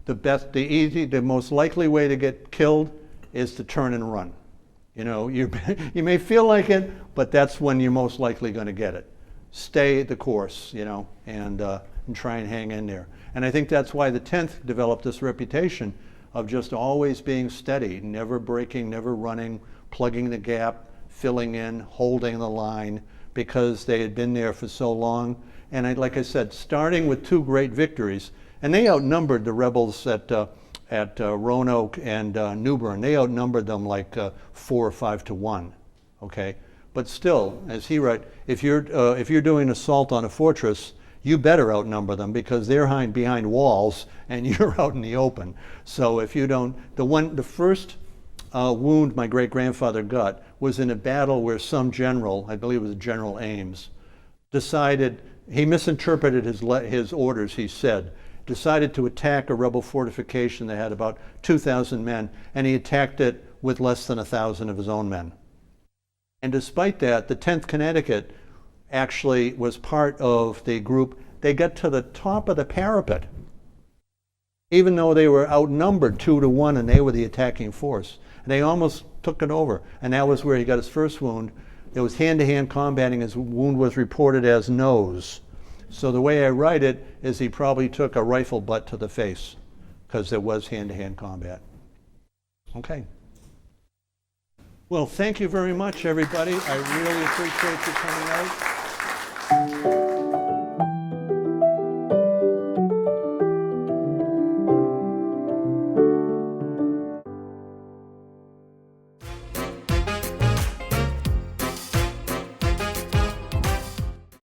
the most likely way to get killed is to turn and run. You may feel like it, but that's when you're most likely going to get it. Stay the course, and try and hang in there. And I think that's why the 10th developed this reputation of just always being steady, never breaking, never running, plugging the gap, filling in, holding the line, because they had been there for so long. And like I said, starting with 2 great victories, and they outnumbered the rebels at Roanoke and New Bern. They outnumbered them like 4 or 5 to 1. Okay, but still, as he wrote, if you're doing an assault on a fortress, you better outnumber them because they're behind walls and you're out in the open. So if you don't, the first wound my great-grandfather got was in a battle where some general, I believe it was General Ames, decided, he misinterpreted his orders, he said, decided to attack a rebel fortification that had about 2,000 men, and he attacked it with less than 1,000 of his own men. And despite that, the 10th Connecticut actually was part of the group. They got to the top of the parapet, even though they were outnumbered 2 to 1 and they were the attacking force. And they almost took it over. And that was where he got his first wound. It was hand-to-hand combating. His wound was reported as nose. So the way I write it is he probably took a rifle butt to the face because there was hand-to-hand combat. Okay. Well, thank you very much, everybody. I really appreciate you coming out.